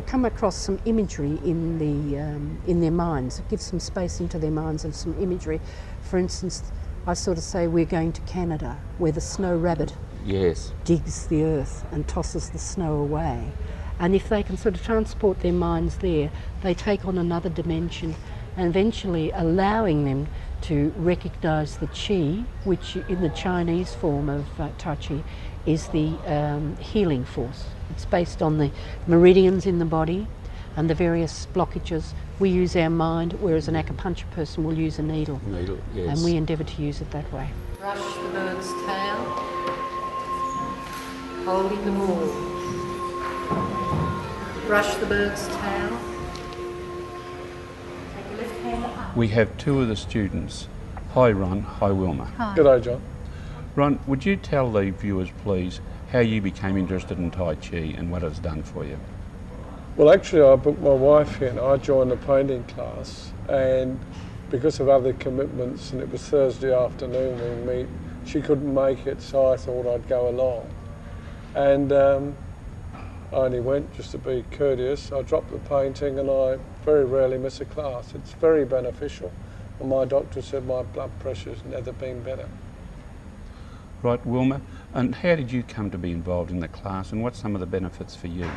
come across some imagery in their minds, give some space into their minds of some imagery. For instance, I sort of say we're going to Canada, where the snow rabbit digs the earth and tosses the snow away. And if they can sort of transport their minds there, they take on another dimension, and eventually allowing them to recognise the Qi, which in the Chinese form of Tai Chi is the healing force. It's based on the meridians in the body and the various blockages. We use our mind, whereas an acupuncture person will use a needle. And we endeavour to use it that way. Brush the bird's tail, holding the ball. Brush the bird's tail. Take your left hand up. We have two of the students. Hi Ron, hi Wilma. Hi. G'day John. Ron, would you tell the viewers please how you became interested in Tai Chi and what it's done for you? Well, actually I booked my wife in. I joined the painting class, and because of other commitments, and it was Thursday afternoon we meet, she couldn't make it, so I thought I'd go along. And I only went just to be courteous. I dropped the painting and I very rarely miss a class. It's very beneficial. And my doctor said my blood pressure's never been better. Right, Wilma, and how did you come to be involved in the class, and what's some of the benefits for you?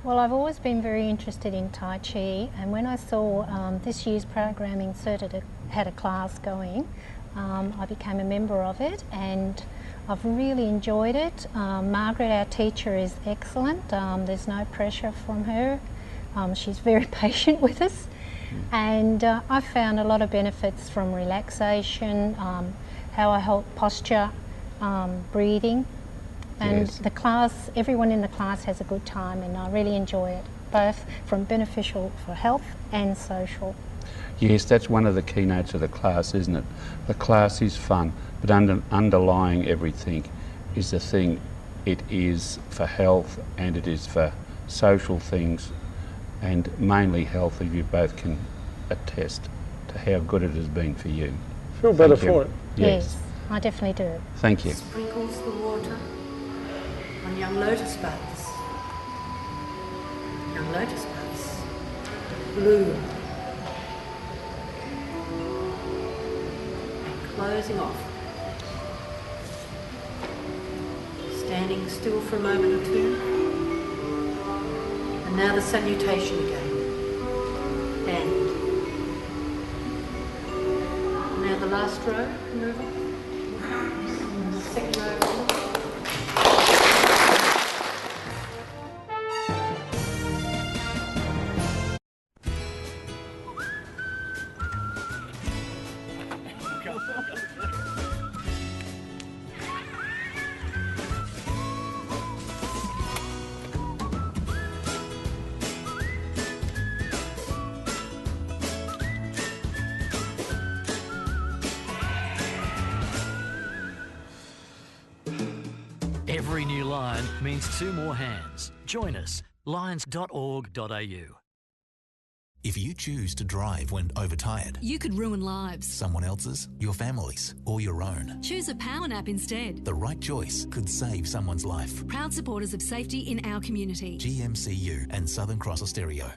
Well, I've always been very interested in Tai Chi, and when I saw this year's programming had a class going, I became a member of it, and I've really enjoyed it. Margaret, our teacher, is excellent. There's no pressure from her. She's very patient with us, and I've found a lot of benefits from relaxation, how I help posture, breathing, and the class, everyone in the class has a good time, and I really enjoy it, both from beneficial for health and social. Yes, that's one of the keynotes of the class, isn't it? The class is fun, but underlying everything is the thing. It is for health and it is for social things, and mainly health, if you both can attest to how good it has been for you. Feel better for it. Yes, I definitely do. Thank you. Sprinkles the water on young lotus buds. lotus buds. Blue. Closing off. Standing still for a moment or two. And now the salutation again. And now the last row, move on. Second row. Every new line means 2 more hands. Join us, lions.org.au. If you choose to drive when overtired, you could ruin lives. someone else's, your family's, or your own. Choose a power nap instead. The right choice could save someone's life. Proud supporters of safety in our community. GMCU and Southern Cross Austereo.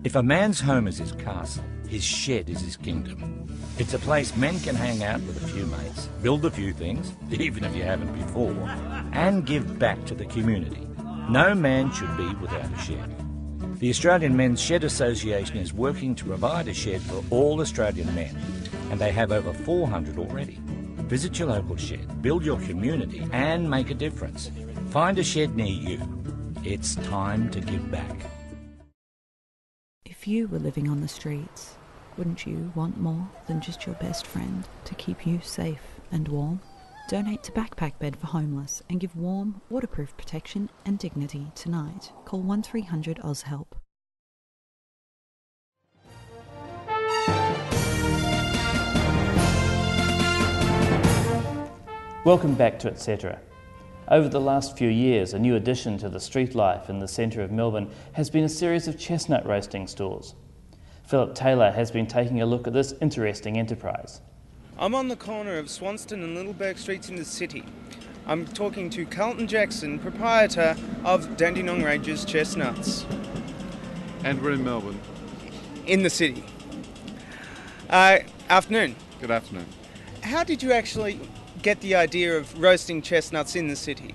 If a man's home is his castle, his shed is his kingdom. It's a place men can hang out with a few mates, build a few things, even if you haven't before, and give back to the community. No man should be without a shed. The Australian Men's Shed Association is working to provide a shed for all Australian men, and they have over 400 already. Visit your local shed, build your community, and make a difference. Find a shed near you. It's time to give back. If you were living on the streets, wouldn't you want more than just your best friend to keep you safe and warm? Donate to Backpack Bed for Homeless and give warm, waterproof protection and dignity tonight. Call 1300 OzHelp. Welcome back to Etc. Over the last few years, a new addition to the street life in the centre of Melbourne has been a series of chestnut roasting stalls. Philip Taylor has been taking a look at this interesting enterprise. I'm on the corner of Swanston and Littleburg Streets in the city. I'm talking to Carlton Jackson, proprietor of Dandenong Ranges Chestnuts. And we're in Melbourne. In the city. Afternoon. Good afternoon. How did you actually get the idea of roasting chestnuts in the city?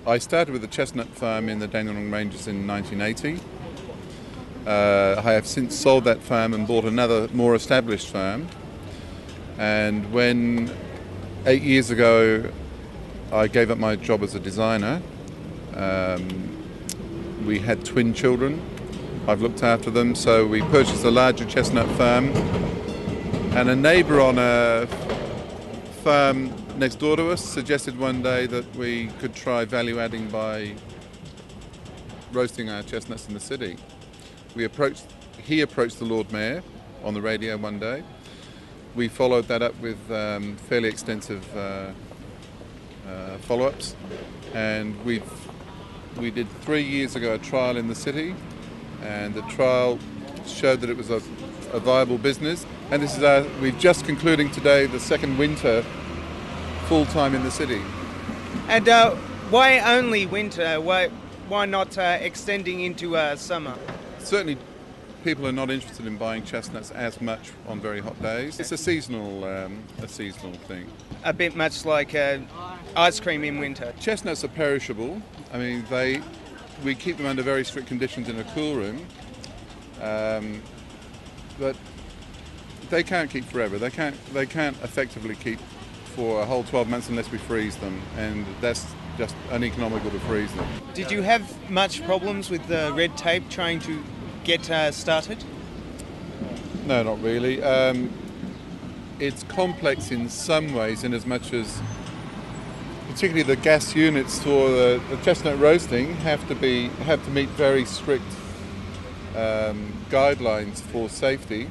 I started with a chestnut farm in the Dandenong Ranges in 1980. I have since sold that farm and bought another more established farm. And when 8 years ago I gave up my job as a designer, we had twin children. I've looked after them, so we purchased a larger chestnut farm, and a neighbour on a farm next door to us suggested one day that we could try value adding by roasting our chestnuts in the city. He approached the Lord Mayor on the radio one day. We followed that up with fairly extensive follow-ups, and we did 3 years ago a trial in the city, and the trial showed that it was a viable business. And this is we've just concluding today the second winter full-time in the city. And why only winter? Why not extending into summer? Certainly people are not interested in buying chestnuts as much on very hot days. It's a seasonal thing. A bit much like ice cream in winter. Chestnuts are perishable. I mean, they we keep them under very strict conditions in a cool room, but they can't keep forever. They can't effectively keep for a whole 12 months unless we freeze them, and that's just uneconomical to freeze them. Did you have much problems with the red tape trying to get started? No, not really. It's complex in some ways, in as much as particularly the gas units for the chestnut roasting have to meet very strict guidelines for safety.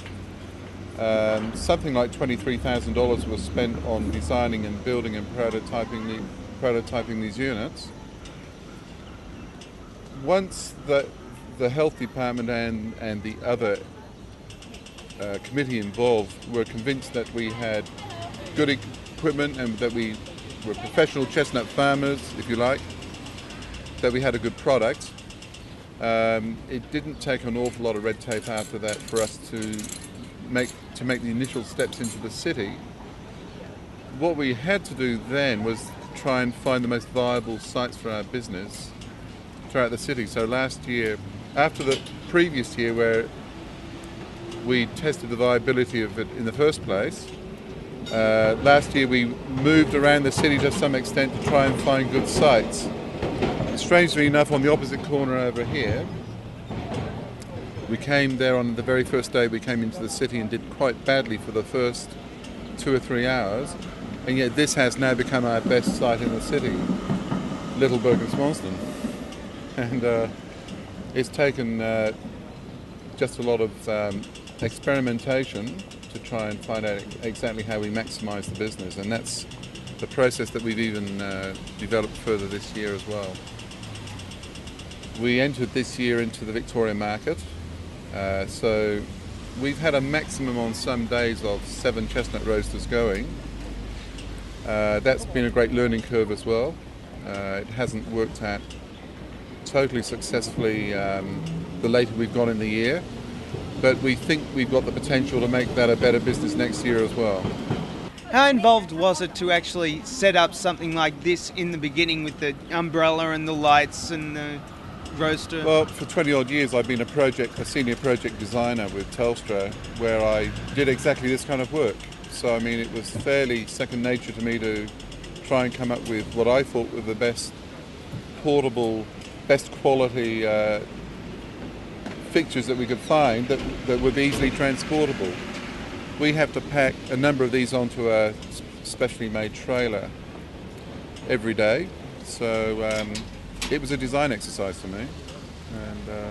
Something like $23,000 was spent on designing and building and prototyping these units. Once the health department and the other committee involved were convinced that we had good equipment and that we were professional chestnut farmers, if you like, that we had a good product, it didn't take an awful lot of red tape after that for us to make the initial steps into the city. What we had to do then was try and find the most viable sites for our business throughout the city. So last year, after the previous year where we tested the viability of it in the first place, last year we moved around the city to some extent to try and find good sites. Strangely enough, on the opposite corner over here, we came there on the very first day we came into the city and did quite badly for the first 2 or 3 hours, and yet this has now become our best site in the city, Littleburg and Swanston. And it's taken just a lot of experimentation to try and find out exactly how we maximise the business, and that's the process that we've even developed further this year as well. We entered this year into the Victoria market, so we've had a maximum on some days of 7 chestnut roasters going. That's been a great learning curve as well. It hasn't worked out totally successfully the later we've gone in the year, but we think we've got the potential to make that a better business next year as well. How involved was it to actually set up something like this in the beginning with the umbrella and the lights and the roaster? Well, for 20 odd years I've been a senior project designer with Telstra, where I did exactly this kind of work. So I mean, it was fairly second nature to me to try and come up with what I thought were the best portable, best quality fixtures that we could find that would be easily transportable. We have to pack a number of these onto a specially made trailer every day, so it was a design exercise for me, and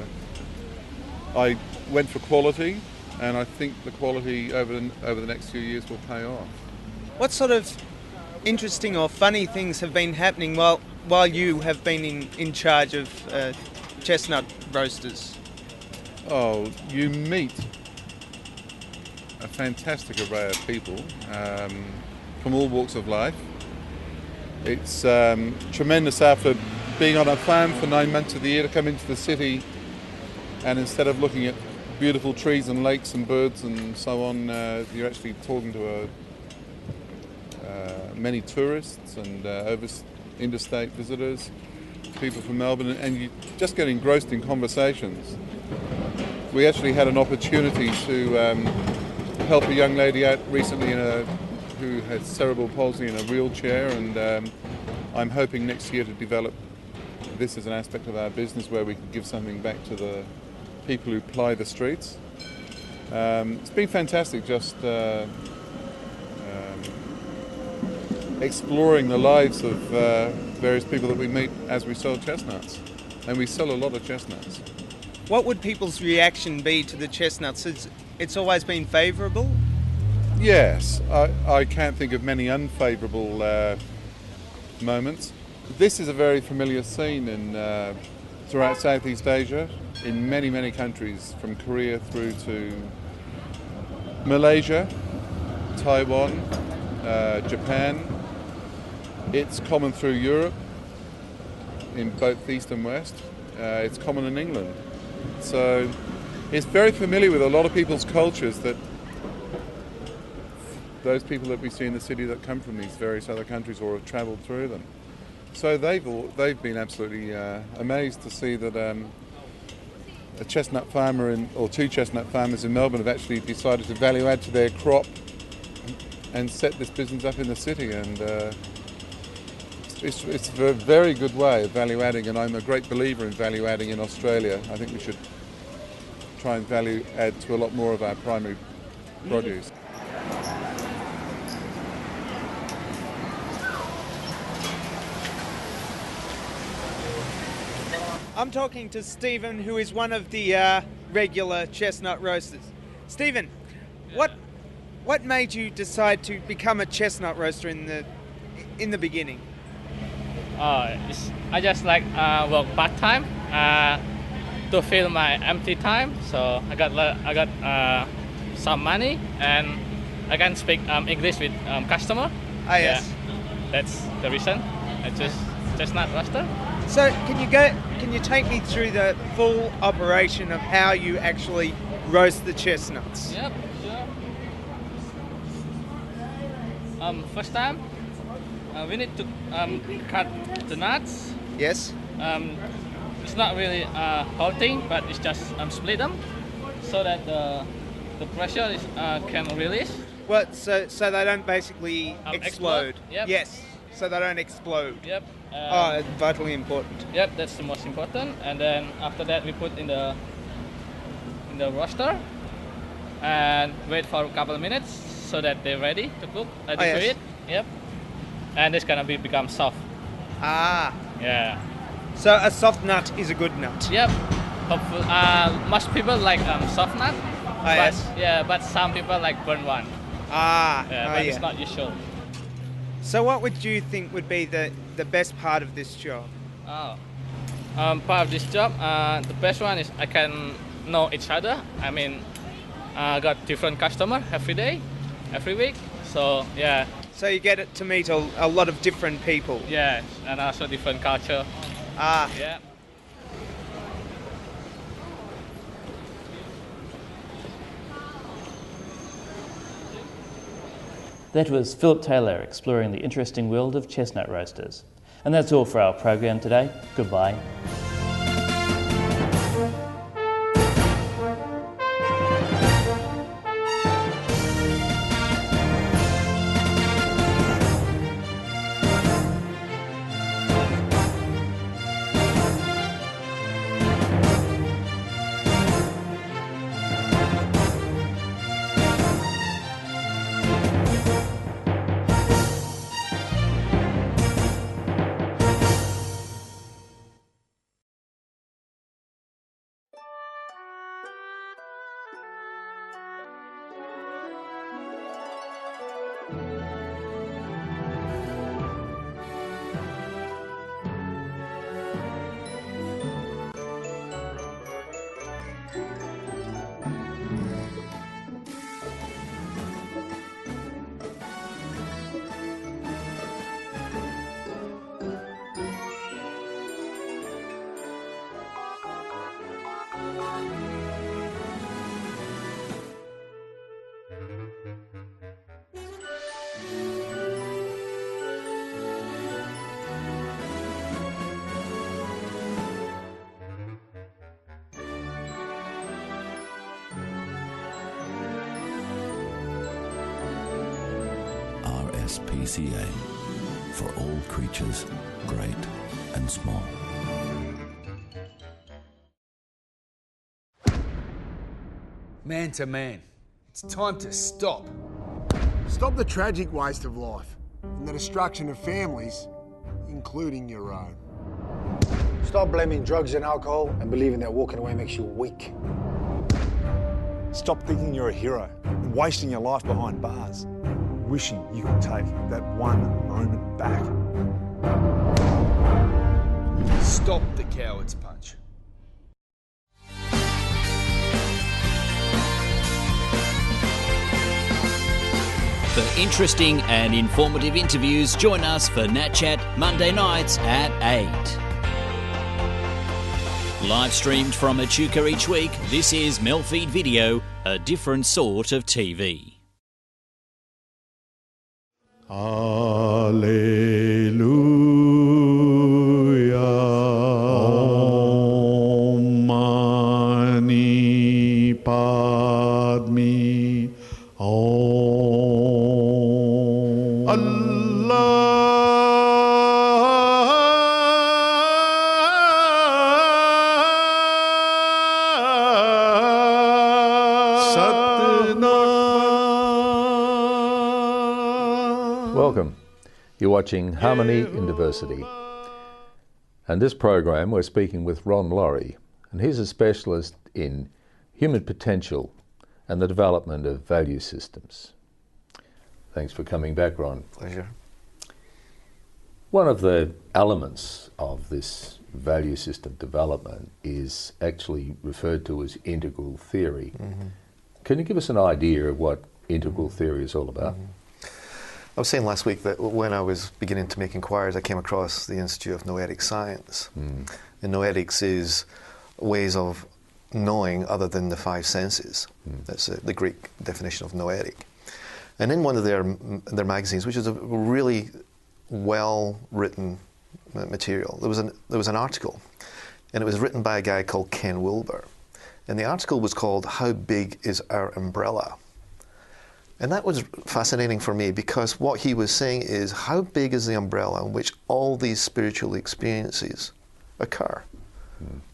I went for quality, and I think the quality over the next few years will pay off. What sort of interesting or funny things have been happening while you have been in charge of chestnut roasters? Oh, you meet a fantastic array of people from all walks of life. It's tremendous after being on a farm for 9 months of the year to come into the city, and instead of looking at beautiful trees and lakes and birds and so on, you're actually talking to many tourists and interstate visitors, people from Melbourne, and you just get engrossed in conversations. We actually had an opportunity to help a young lady out recently who had cerebral palsy in a wheelchair, and I'm hoping next year to develop this as an aspect of our business where we can give something back to the people who ply the streets. It's been fantastic just exploring the lives of various people that we meet as we sell chestnuts, and we sell a lot of chestnuts. What would people's reaction be to the chestnuts? It's always been favourable? Yes, I can't think of many unfavourable moments. This is a very familiar scene throughout Southeast Asia, in many, many countries, from Korea through to Malaysia, Taiwan, Japan. It's common through Europe, in both East and West. It's common in England. So it's very familiar with a lot of people's cultures, that those people that we see in the city that come from these various other countries or have travelled through them. So they've been absolutely amazed to see that a chestnut farmer or two chestnut farmers in Melbourne have actually decided to value add to their crop and set this business up in the city, and it's a very good way of value adding, and I'm a great believer in value adding in Australia. I think we should try and value add to a lot more of our primary produce. I'm talking to Stephen, who is one of the regular chestnut roasters. Stephen, what made you decide to become a chestnut roaster in the beginning? I just like work part time to fill my empty time. So I got some money and I can speak English with customer. Ah, yes. Yeah, that's the reason. I just chestnut roaster. So can you take me through the full operation of how you actually roast the chestnuts? Yep, sure. First time, we need to cut the nuts. Yes. It's not really whole thing, but it's just split them so that the pressure is can release. Well, so they don't basically explode. Yep. Yes. So they don't explode. Yep. It's vitally important. Yep, that's the most important. And then after that, we put in the roaster and wait for a couple of minutes so that they're ready to cook. Yes. It. Yep. And it's gonna become soft. Ah. Yeah. So a soft nut is a good nut. Yep. Hopefully, most people like soft nut. Yes. Yeah, but some people like burnt one. Ah. Yeah, but it's not usual. So what would you think would be the best part of this job? Part of this job, the best one is I can know each other. I mean, I got different customer every day, every week. So yeah. So you get to meet a lot of different people. Yeah, and also different culture. Ah. Yeah. That was Philip Taylor exploring the interesting world of chestnut roasters. And that's all for our program today. Goodbye. RSPCA, for all creatures, great and small. Man to man, it's time to stop. Stop the tragic waste of life and the destruction of families, including your own. Stop blaming drugs and alcohol and believing that walking away makes you weak. Stop thinking you're a hero and wasting your life behind bars, wishing you could take that one moment back. Stop the coward's punch. For interesting and informative interviews, join us for NAT Chat Monday nights at 8. Live streamed from Echuca each week, this is MELfeed.video, a different sort of TV. Alleluia. Welcome. You're watching Harmony in Diversity. And this program we're speaking with Ron Laurie, and he's a specialist in human potential and the development of value systems. Thanks for coming back, Ron. Pleasure. One of the elements of this value system development is actually referred to as integral theory. Can you give us an idea of what integral theory is all about? I was saying last week that when I was beginning to make inquiries, I came across the Institute of Noetic Science. And noetics is ways of knowing other than the five senses. That's the Greek definition of noetic. And in one of their magazines, which is a really well-written material, there was an article, and it was written by a guy called Ken Wilber. And the article was called "How Big is Our Umbrella?" And that was fascinating for me, because what he was saying is, how big is the umbrella in which all these spiritual experiences occur?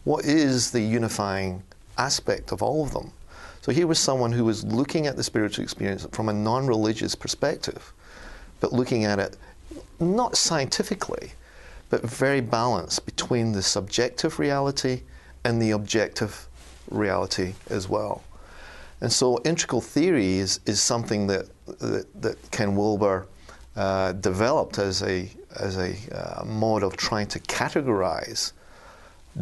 What is the unifying aspect of all of them? So here was someone who was looking at the spiritual experience from a non-religious perspective, but looking at it not scientifically, but very balanced between the subjective reality and the objective reality as well. And so integral theory is something that Ken Wilber developed as a mode of trying to categorize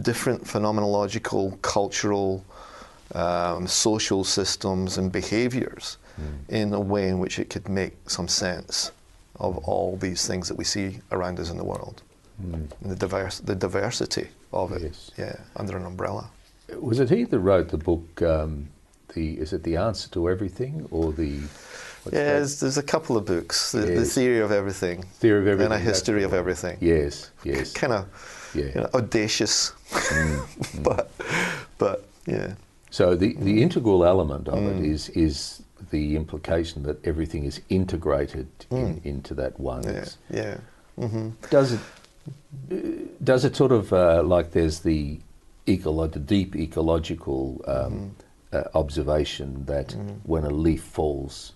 different phenomenological, cultural, social systems and behaviors in a way in which it could make some sense of all these things that we see around us in the world. And the diversity of it, under an umbrella. Was it he that wrote the book, is it The Answer to Everything, or the... There's a couple of books. The Theory of Everything. Theory of Everything. And A History of Everything. Yes. Kind of audacious, but yeah. So the integral element of it is the implication that everything is integrated into that one. Does it sort of like there's the deep ecological observation that when a leaf falls,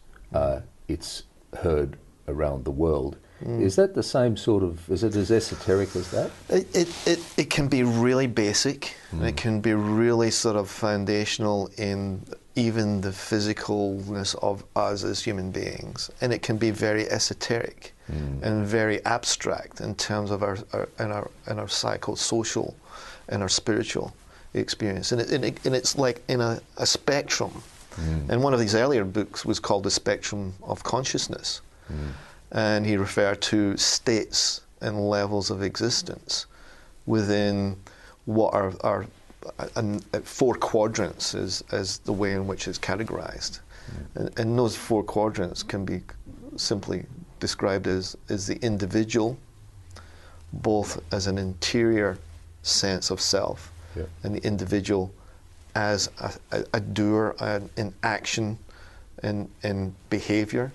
it's heard around the world. Is that the same sort of, is it as esoteric as that? It can be really basic. It can be really sort of foundational in even the physicalness of us as human beings. And it can be very esoteric and very abstract in terms of our psychosocial and our spiritual experience. And it's like in a spectrum. And one of these earlier books was called The Spectrum of Consciousness. And he referred to states and levels of existence within what are four quadrants as the way in which it's categorized. And those four quadrants can be simply described as the individual, both as an interior sense of self, and the individual as a doer in action and in behavior,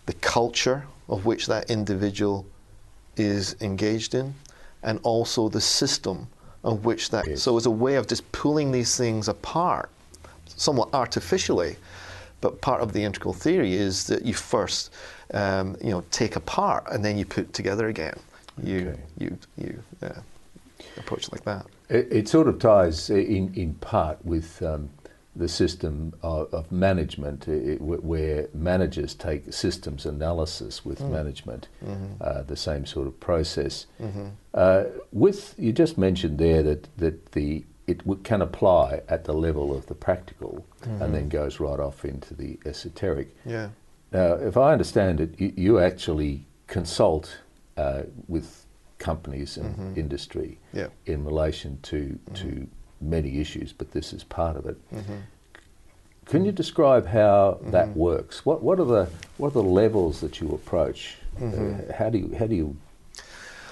the culture of which that individual is engaged in, and also the system of which that... So it's a way of just pulling these things apart, somewhat artificially, but part of the integral theory is that you first take apart and then you put together again. You approach it like that. It sort of ties in part with the system of management, where managers take systems analysis with management, the same sort of process. You just mentioned there that it can apply at the level of the practical and then goes right off into the esoteric. Now, if I understand it, you actually consult with companies and industry in relation to many issues, but this is part of it. Can you describe how that works? What are the levels that you approach? How do you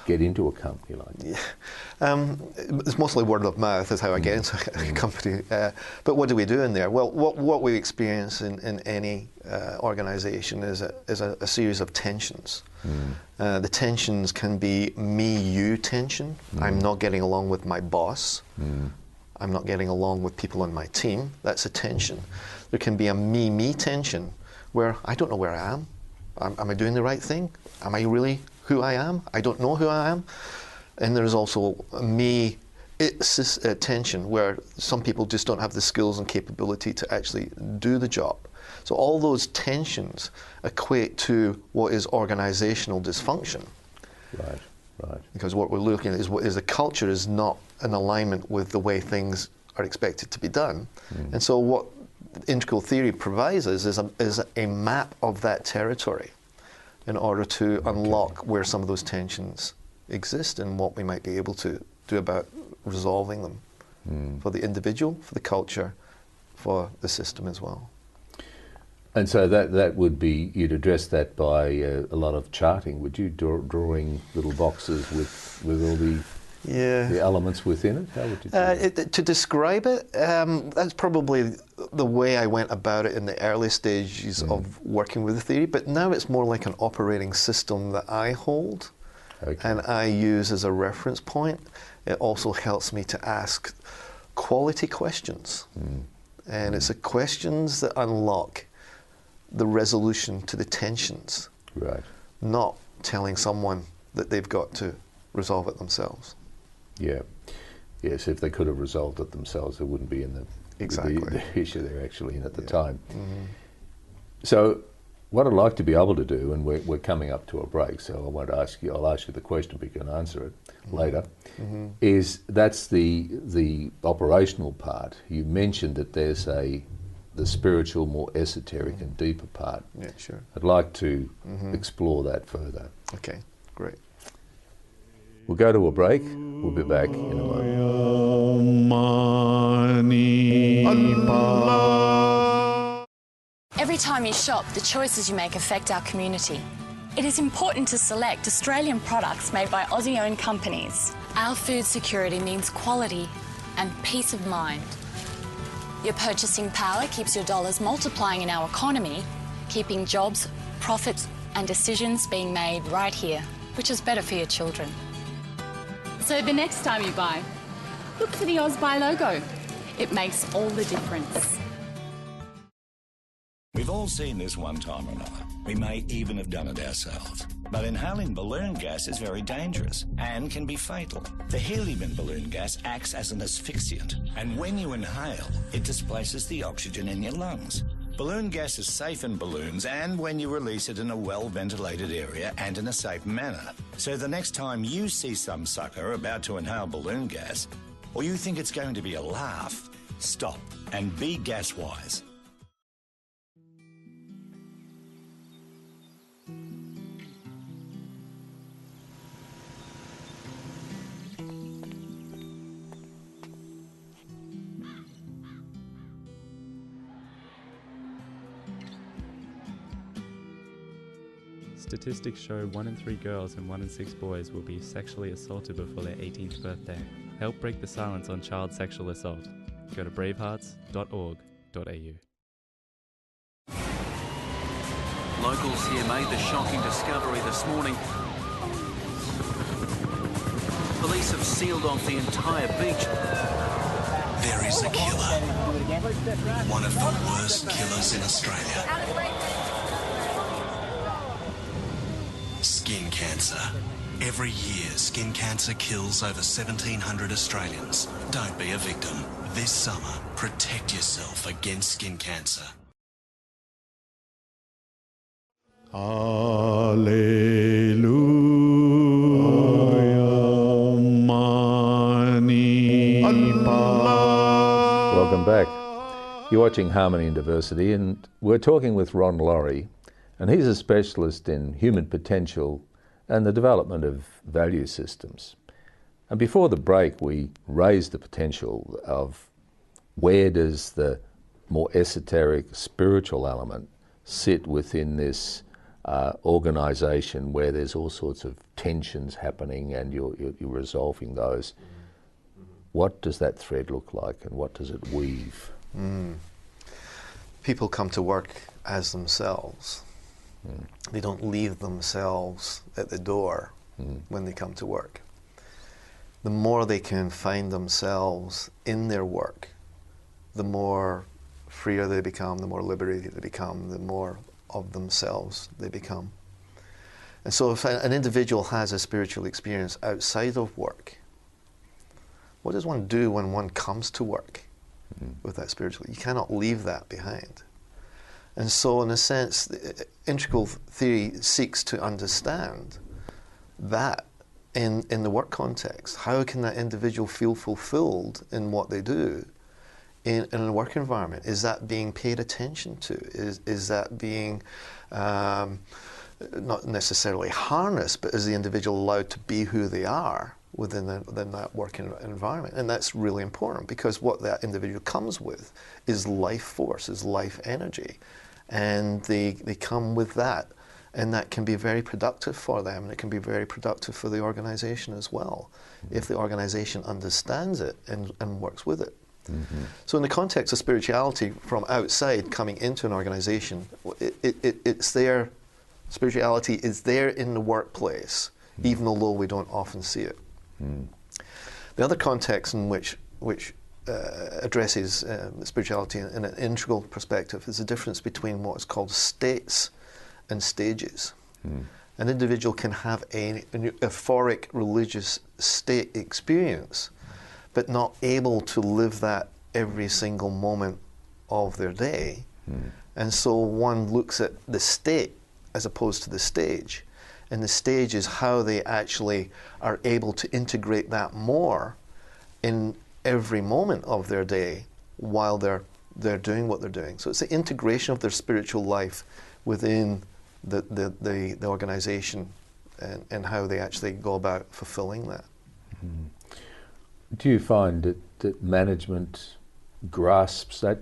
get into a company like that? It's mostly word of mouth is how I get into a company. But what do we do in there? Well, what we experience in any organization is a series of tensions. The tensions can be me-you tension. I'm not getting along with my boss. I'm not getting along with people on my team. That's a tension. There can be a me-me tension where I don't know where I am. Am I doing the right thing? Am I really who I am? I don't know who I am. And there's also tension where some people just don't have the skills and capability to actually do the job. So all those tensions equate to what is organizational dysfunction. Right, right. Because what we're looking at is the culture is not in alignment with the way things are expected to be done. And so what integral theory provides us is a map of that territory in order to unlock where some of those tensions exist and what we might be able to do about resolving them for the individual, for the culture, for the system as well. And so that would be, you'd address that by a lot of charting, would you? Drawing little boxes with all the elements within it? How would you do that? To describe it, that's probably the way I went about it in the early stages of working with the theory, but now it's more like an operating system that I hold and I use as a reference point. It also helps me to ask quality questions. And it's the questions that unlock the resolution to the tensions, not telling someone that they've got to resolve it themselves. Yeah. Yes, if they could have resolved it themselves, they wouldn't be in the issue they're actually in at the time. So what I'd like to be able to do, and we're coming up to a break, so I won't ask you, I'll ask you the question, but you can answer it later, is that's the operational part. You mentioned that there's the spiritual, more esoteric and deeper part. Yeah, sure. I'd like to explore that further. Okay, great. We'll go to a break. We'll be back in a moment. Every time you shop, the choices you make affect our community. It is important to select Australian products made by Aussie-owned companies. Our food security means quality and peace of mind. Your purchasing power keeps your dollars multiplying in our economy, keeping jobs, profits and decisions being made right here, which is better for your children. So the next time you buy, look for the AusBuy logo. It makes all the difference. We've all seen this one time or another. We may even have done it ourselves. But inhaling balloon gas is very dangerous and can be fatal. The helium in balloon gas acts as an asphyxiant, and when you inhale, it displaces the oxygen in your lungs. Balloon gas is safe in balloons and when you release it in a well-ventilated area and in a safe manner. So the next time you see some sucker about to inhale balloon gas, or you think it's going to be a laugh, stop and be gas-wise. Statistics show 1 in 3 girls and 1 in 6 boys will be sexually assaulted before their 18th birthday. Help break the silence on child sexual assault. Go to bravehearts.org.au. Locals here made the shocking discovery this morning. Police have sealed off the entire beach. There is a killer. One of the worst killers in Australia. Skin cancer. Every year, skin cancer kills over 1,700 Australians. Don't be a victim. This summer, protect yourself against skin cancer. Welcome back. You're watching Harmony and Diversity, and we're talking with Ron Laurie, and he's a specialist in human potential and the development of value systems. And before the break, we raised the potential of where does the more esoteric spiritual element sit within this organisation where there's all sorts of tensions happening and you're resolving those. What does that thread look like and what does it weave? People come to work as themselves. They don't leave themselves at the door when they come to work. The more they can find themselves in their work, the more freer they become, the more liberated they become, the more of themselves they become. And so if an individual has a spiritual experience outside of work, what does one do when one comes to work with that spiritual? You cannot leave that behind. And so in a sense, integral theory seeks to understand that in the work context. How can that individual feel fulfilled in what they do in a work environment? Is that being paid attention to? Is that being not necessarily harnessed, but is the individual allowed to be who they are within that working environment? And that's really important, because what that individual comes with is life force, is life energy. And they come with that, and that can be very productive for them, and it can be very productive for the organization as well, if the organization understands it and works with it. So in the context of spirituality from outside coming into an organization, it's there. Spirituality is there in the workplace, even although we don't often see it. The other context in which addresses spirituality in an integral perspective is the difference between what is called states and stages. An individual can have an euphoric religious state experience, but not able to live that every single moment of their day. And so one looks at the state as opposed to the stage. And the stage is how they actually are able to integrate that more in every moment of their day while they're doing what they're doing. So it's the integration of their spiritual life within the organization and how they actually go about fulfilling that. Do you find that management grasps that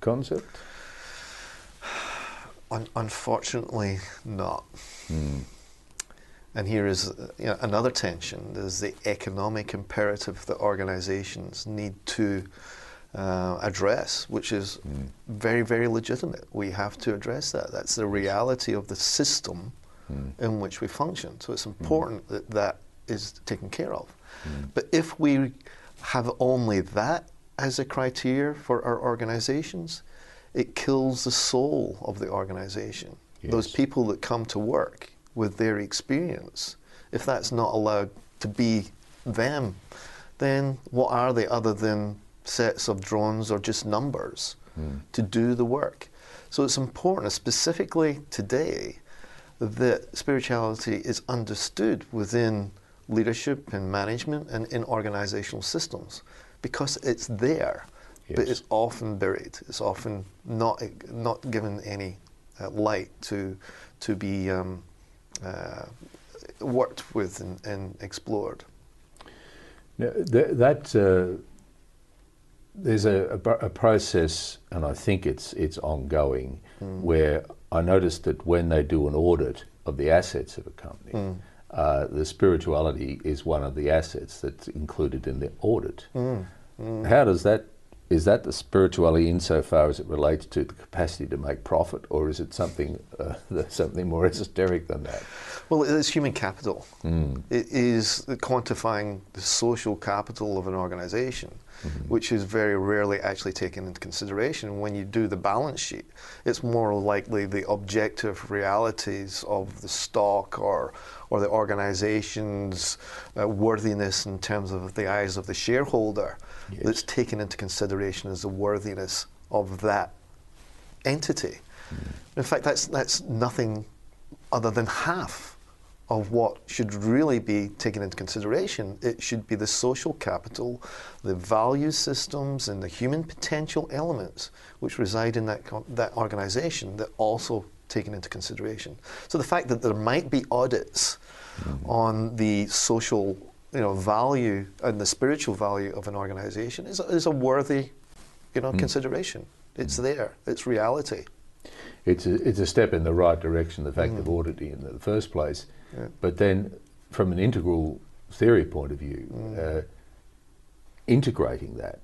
concept? Unfortunately not. And here is another tension. There's the economic imperative that organizations need to address, which is very, very legitimate. We have to address that. That's the reality of the system in which we function. So it's important that that is taken care of. But if we have only that as a criteria for our organizations, it kills the soul of the organization. Those people that come to work with their experience, if that's not allowed to be them, then what are they other than sets of drones or just numbers to do the work? So it's important, specifically today, that spirituality is understood within leadership and management and in organizational systems, because it's there, but it's often buried. It's often not given any light to be worked with and explored. Now, there's a process, and I think it's ongoing, where I noticed that when they do an audit of the assets of a company, the spirituality is one of the assets that's included in the audit. How does that, is that the spirituality insofar as it relates to the capacity to make profit, or is it something something more esoteric than that? Well, it's human capital. It is quantifying the social capital of an organization, which is very rarely actually taken into consideration. When you do the balance sheet, it's more likely the objective realities of the stock or the organization's worthiness in terms of the eyes of the shareholder that's taken into consideration as the worthiness of that entity. In fact, that's nothing other than half of what should really be taken into consideration. It should be the social capital, the value systems, and the human potential elements which reside in that organization that also taken into consideration. So the fact that there might be audits on the social value and the spiritual value of an organization is a worthy consideration. It's there. It's reality. It's a step in the right direction, the fact of auditing in the first place. But then, from an integral theory point of view, integrating that,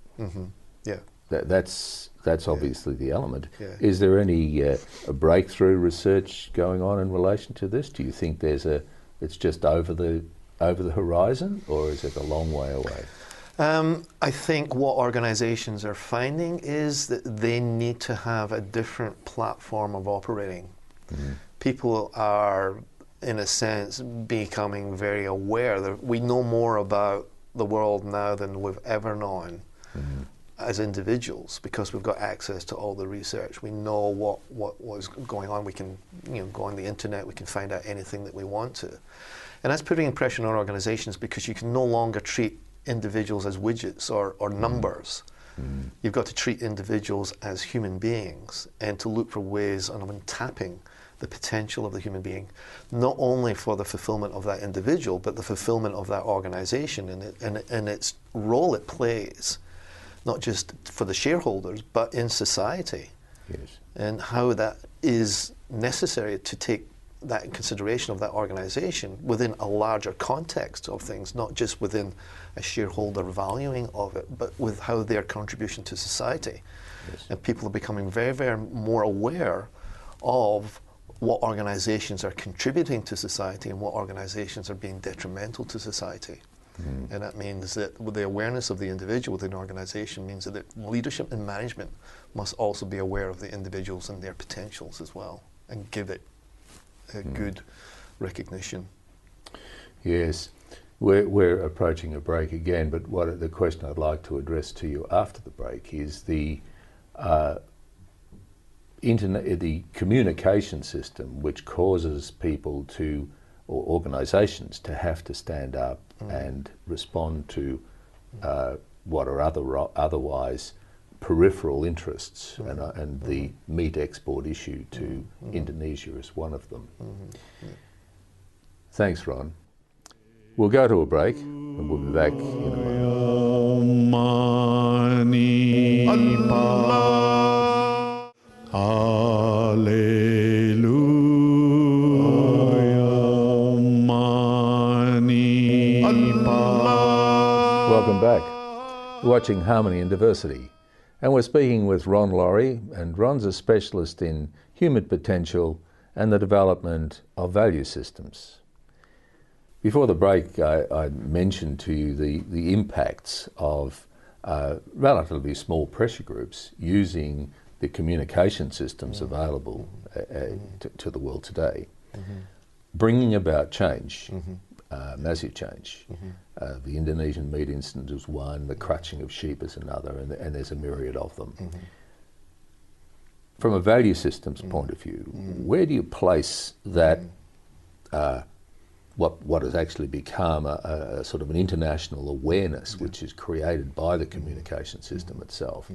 that's obviously the element. Is there any breakthrough research going on in relation to this? Do you think it's just over the horizon, or is it a long way away? I think what organizations are finding is that they need to have a different platform of operating. People are, in a sense, becoming very aware that we know more about the world now than we've ever known as individuals, because we've got access to all the research. We know what was going on. We can go on the internet, we can find out anything that we want to. And that's putting pressure on organizations, because you can no longer treat individuals as widgets or numbers. You've got to treat individuals as human beings and to look for ways of tapping the potential of the human being, not only for the fulfillment of that individual, but the fulfillment of that organization and its role it plays, not just for the shareholders, but in society. Yes. And how that is necessary to take that in consideration of that organization within a larger context of things, not just within a shareholder valuing of it, but with how their contribution to society. Yes. And people are becoming very, very more aware of what organizations are contributing to society and what organizations are being detrimental to society. And that means that with the awareness of the individual within an organization means that leadership and management must also be aware of the individuals and their potentials as well, and give it a good recognition. Yes, we're approaching a break again, but the question I'd like to address to you after the break is the internet, the communication system, which causes people to, or organisations, to have to stand up and respond to what are otherwise peripheral interests, and the meat export issue to Indonesia is one of them. Thanks, Ron. We'll go to a break and we'll be back in a moment. Welcome back. Watching Harmony and Diversity. And we're speaking with Ron Laurie, and Ron's a specialist in human potential and the development of value systems. Before the break, I mentioned to you the impacts of relatively small pressure groups using the communication systems available to the world today, bringing about change, massive change. The Indonesian meat incident is one, the crutching of sheep is another, and there's a myriad of them. From a value systems point of view, where do you place that, what has actually become a sort of an international awareness which is created by the communication system itself?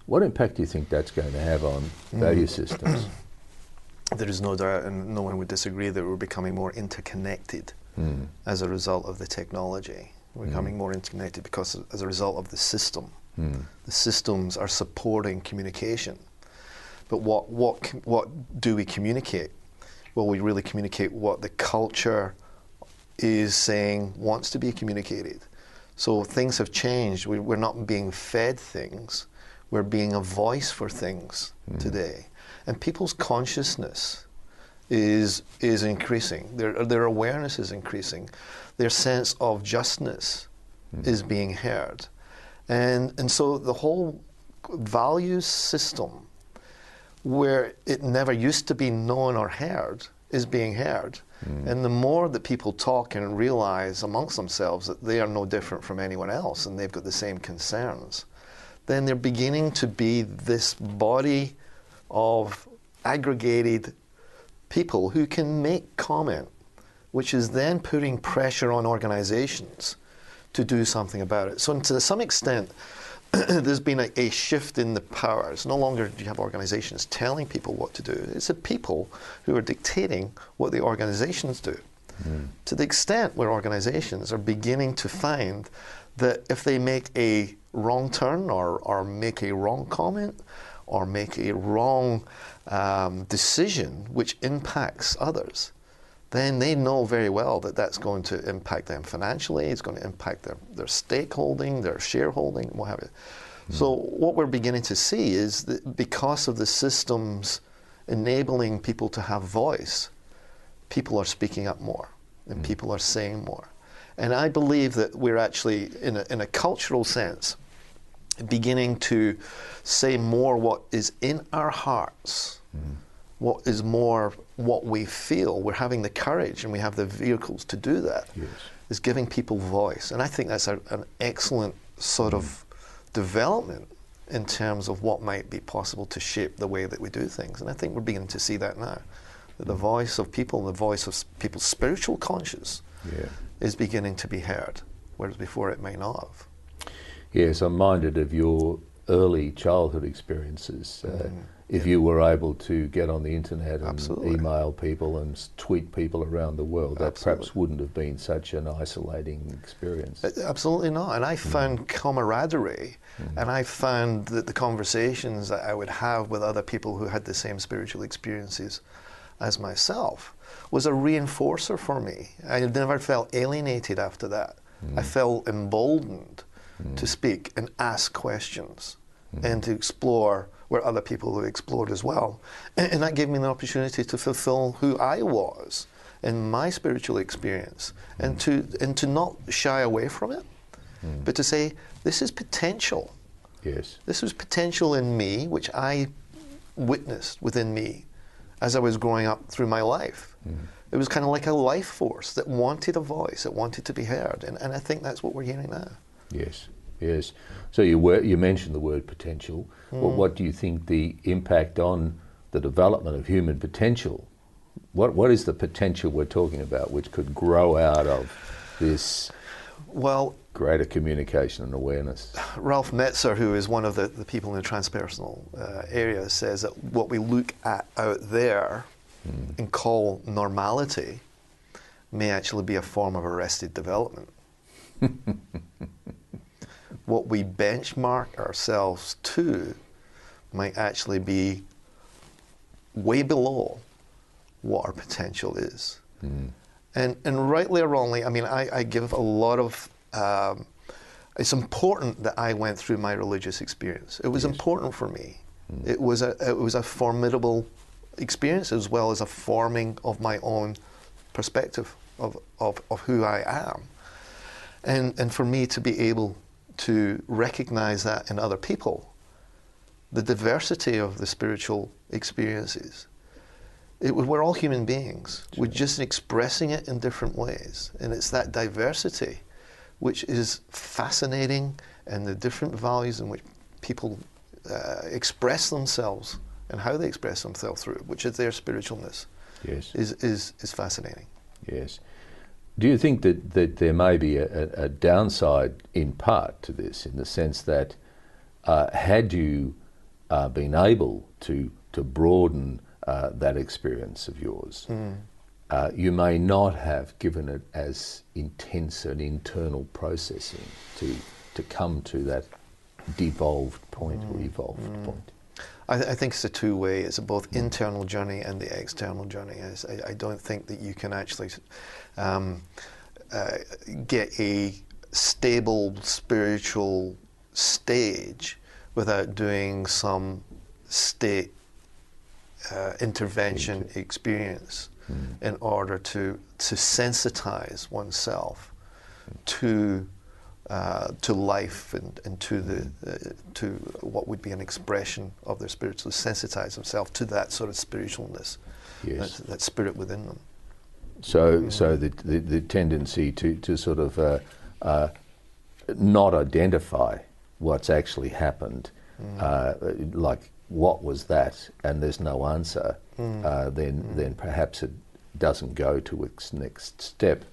What impact do you think that's going to have on value systems? There is no doubt, and no one would disagree, that we're becoming more interconnected as a result of the technology. We're becoming more interconnected because as a result of the system. The systems are supporting communication. But what do we communicate? Well, we really communicate what the culture is saying wants to be communicated. So things have changed. We're not being fed things. We're being a voice for things today. And people's consciousness is increasing. Their awareness is increasing. Their sense of justness is being heard. And so the whole values system, where it never used to be known or heard, is being heard. And the more that people talk and realize amongst themselves that they are no different from anyone else and they've got the same concerns, then they're beginning to be this body of aggregated people who can make comment, which is then putting pressure on organizations to do something about it. So to some extent, there's been a shift in the power. It's no longer do you have organizations telling people what to do. It's the people who are dictating what the organizations do. To the extent where organizations are beginning to find that if they make a wrong turn or make a wrong comment or make a wrong decision which impacts others, then they know very well that that's going to impact them financially, it's going to impact their stakeholding, their shareholding, what have you. So what we're beginning to see is that because of the systems enabling people to have voice, people are speaking up more and people are saying more. And I believe that we're actually, in a cultural sense, beginning to say more what is in our hearts, what is more what we feel. We're having the courage and we have the vehicles to do that. Yes. Is giving people voice. And I think that's an excellent sort of development in terms of what might be possible to shape the way that we do things. And I think we're beginning to see that now. That the voice of people, the voice of people's spiritual conscience is beginning to be heard, whereas before it may not have. Yes, I'm minded of your early childhood experiences. If you were able to get on the internet and email people and tweet people around the world, that perhaps wouldn't have been such an isolating experience. Absolutely not. And I found camaraderie, and I found that the conversations that I would have with other people who had the same spiritual experiences as myself was a reinforcer for me. I never felt alienated after that. I felt emboldened to speak and ask questions and to explore where other people have explored as well. And that gave me the opportunity to fulfill who I was in my spiritual experience, and to not shy away from it, but to say, this is potential. Yes. This was potential in me, which I witnessed within me as I was growing up through my life. It was kind of like a life force that wanted a voice, that wanted to be heard. And I think that's what we're hearing now. Yes, yes. So you mentioned the word potential. What do you think the impact on the development of human potential? What is the potential we're talking about which could grow out of this greater communication and awareness? Ralph Metzer, who is one of the people in the transpersonal area, says that what we look at out there and call normality may actually be a form of arrested development. What we benchmark ourselves to might actually be way below what our potential is. And rightly or wrongly, I mean, I give a lot of, it's important that I went through my religious experience. It was important for me. It was a formidable experience, as well as a forming of my own perspective of who I am. And for me to be able to recognize that in other people, the diversity of the spiritual experiences. We're all human beings. We're just expressing it in different ways. And it's that diversity which is fascinating, and the different values in which people express themselves and how they express themselves through, which is their spiritualness, is fascinating. Yes. Do you think that there may be a downside in part to this, in the sense that had you been able to broaden that experience of yours, you may not have given it as intense an internal processing to come to that devolved point or evolved point? I think it's a two-way. It's a both internal journey and the external journey. I don't think that you can actually get a stable spiritual stage without doing some state intervention experience in order to sensitize oneself to life and to what would be an expression of their spirit, to sensitize themselves to that sort of spiritualness, that spirit within them. So the tendency to sort of not identify what's actually happened, like what was that, and there's no answer, then perhaps it doesn't go to its next step.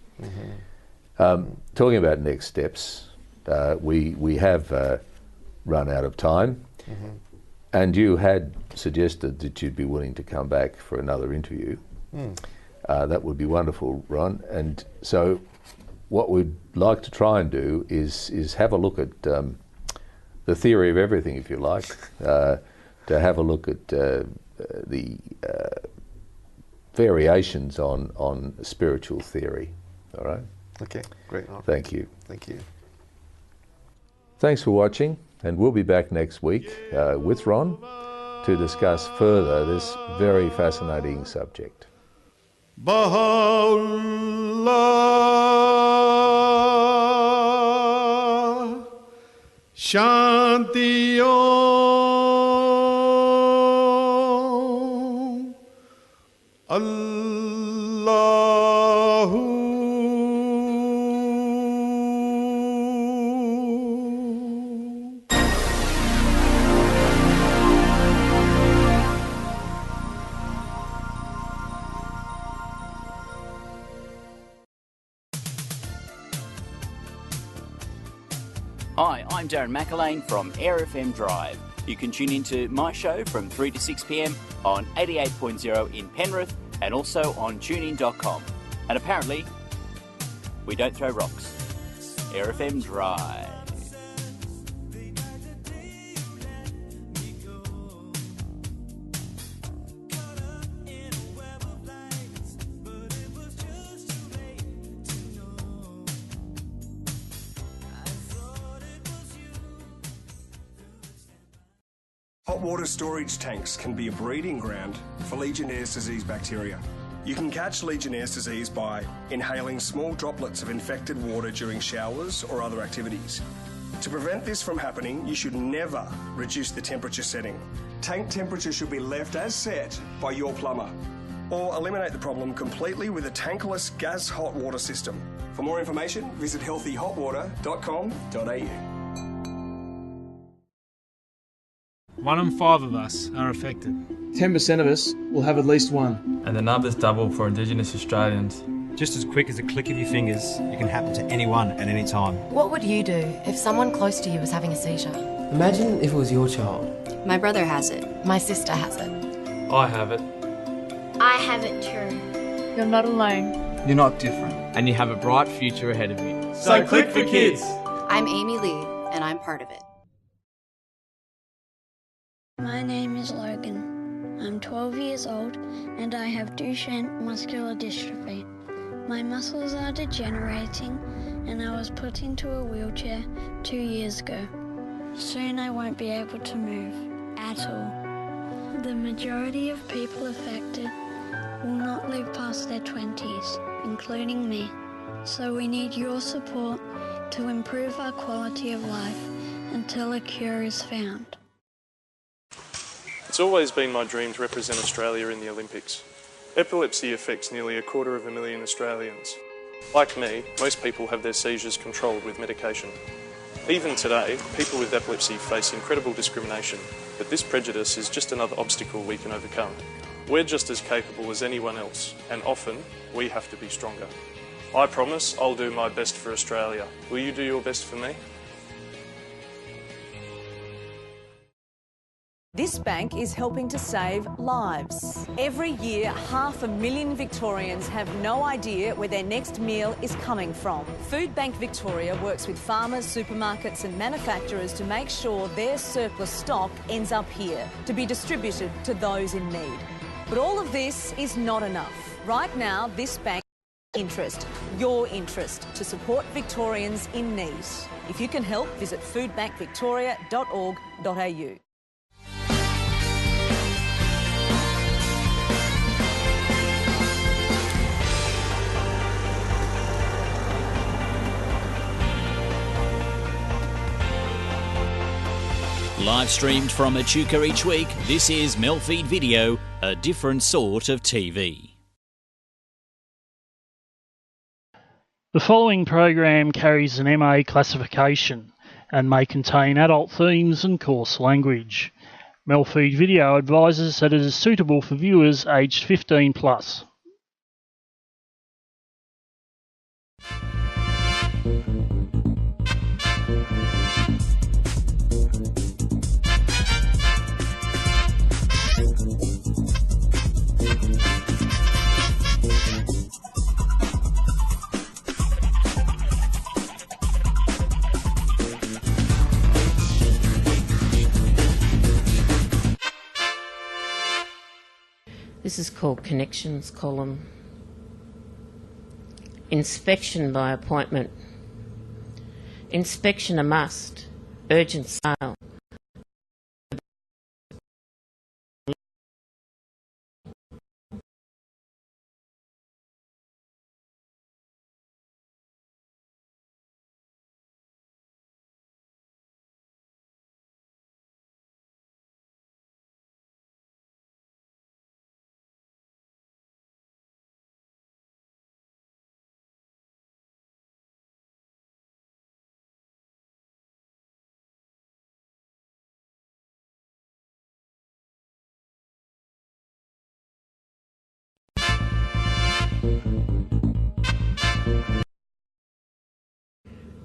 Talking about next steps, we have run out of time, and you had suggested that you'd be willing to come back for another interview. That would be wonderful, Ron. And so what we'd like to try and do is have a look at the theory of everything, if you like, to have a look at the variations on spiritual theory. All right? Okay, great. Thank you. Thank you. Thanks for watching, and we'll be back next week with Ron to discuss further this very fascinating subject. Baha'u'llah. Shanti Om. Allahu. Hi, I'm Darren McElwain from AirFM Drive. You can tune into my show from 3 to 6 p.m. on 88.0 in Penrith and also on tunein.com. And apparently, we don't throw rocks. AirFM Drive. Hot water storage tanks can be a breeding ground for Legionnaire's disease bacteria. You can catch Legionnaire's disease by inhaling small droplets of infected water during showers or other activities. To prevent this from happening, you should never reduce the temperature setting. Tank temperature should be left as set by your plumber. Or eliminate the problem completely with a tankless gas hot water system. For more information, visit healthyhotwater.com.au. 1 in 5 of us are affected. 10% of us will have at least one. And the numbers double for Indigenous Australians. Just as quick as a click of your fingers, it can happen to anyone at any time. What would you do if someone close to you was having a seizure? Imagine if it was your child. My brother has it. My sister has it. I have it. I have it too. You're not alone. You're not different. And you have a bright future ahead of you. So click for kids. I'm Amy Lee, and I'm part of it. My name is Logan. I'm 12 years old and I have Duchenne muscular dystrophy. My muscles are degenerating and I was put into a wheelchair 2 years ago. Soon I won't be able to move at all. The majority of people affected will not live past their 20s, including me. So we need your support to improve our quality of life until a cure is found. It's always been my dream to represent Australia in the Olympics. Epilepsy affects nearly 250,000 Australians. Like me, most people have their seizures controlled with medication. Even today, people with epilepsy face incredible discrimination, but this prejudice is just another obstacle we can overcome. We're just as capable as anyone else, and often we have to be stronger. I promise I'll do my best for Australia. Will you do your best for me? This bank is helping to save lives. Every year, 500,000 Victorians have no idea where their next meal is coming from. Food Bank Victoria works with farmers, supermarkets and manufacturers to make sure their surplus stock ends up here, to be distributed to those in need. But all of this is not enough. Right now, this bank your interest, to support Victorians in need. If you can help, visit foodbankvictoria.org.au. Live streamed from Echuca each week, this is MELfeed.video, a different sort of TV. The following program carries an MA classification and may contain adult themes and coarse language. MELfeed.video advises that it is suitable for viewers aged 15 plus. This is called Connections column. Inspection by appointment. Inspection a must. Urgent sale.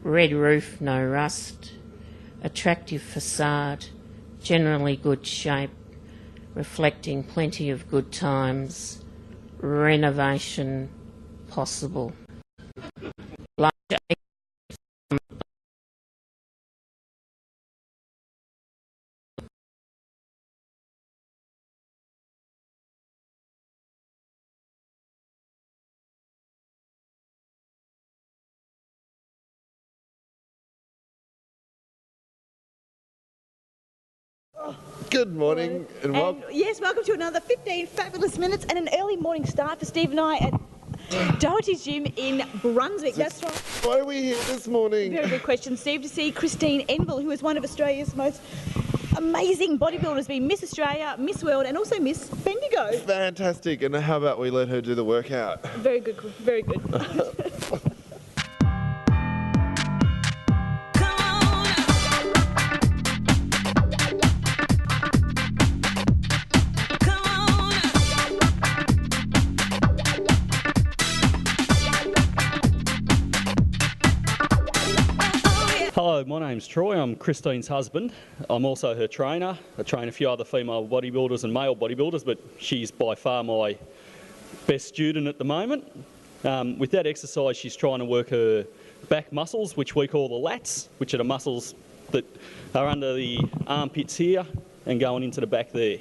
red roof, no rust, attractive facade, generally good shape, reflecting plenty of good times, renovation possible. Large Good morning and welcome. Yes, welcome to another 15 fabulous minutes and an early morning start for Steve and I at Doherty's Gym in Brunswick. That's right. Why are we here this morning? Very good question, Steve. To see Christine Enville, who is one of Australia's most amazing bodybuilders, being Miss Australia, Miss World and also Miss Bendigo. Fantastic. And how about we let her do the workout? Very good, very good. Hello, my name's Troy. I'm Christine's husband. I'm also her trainer. I train a few other female bodybuilders and male bodybuilders, but she's by far my best student at the moment. With that exercise, she's trying to work her back muscles, which we call the lats, which are the muscles that are under the armpits here and going into the back there.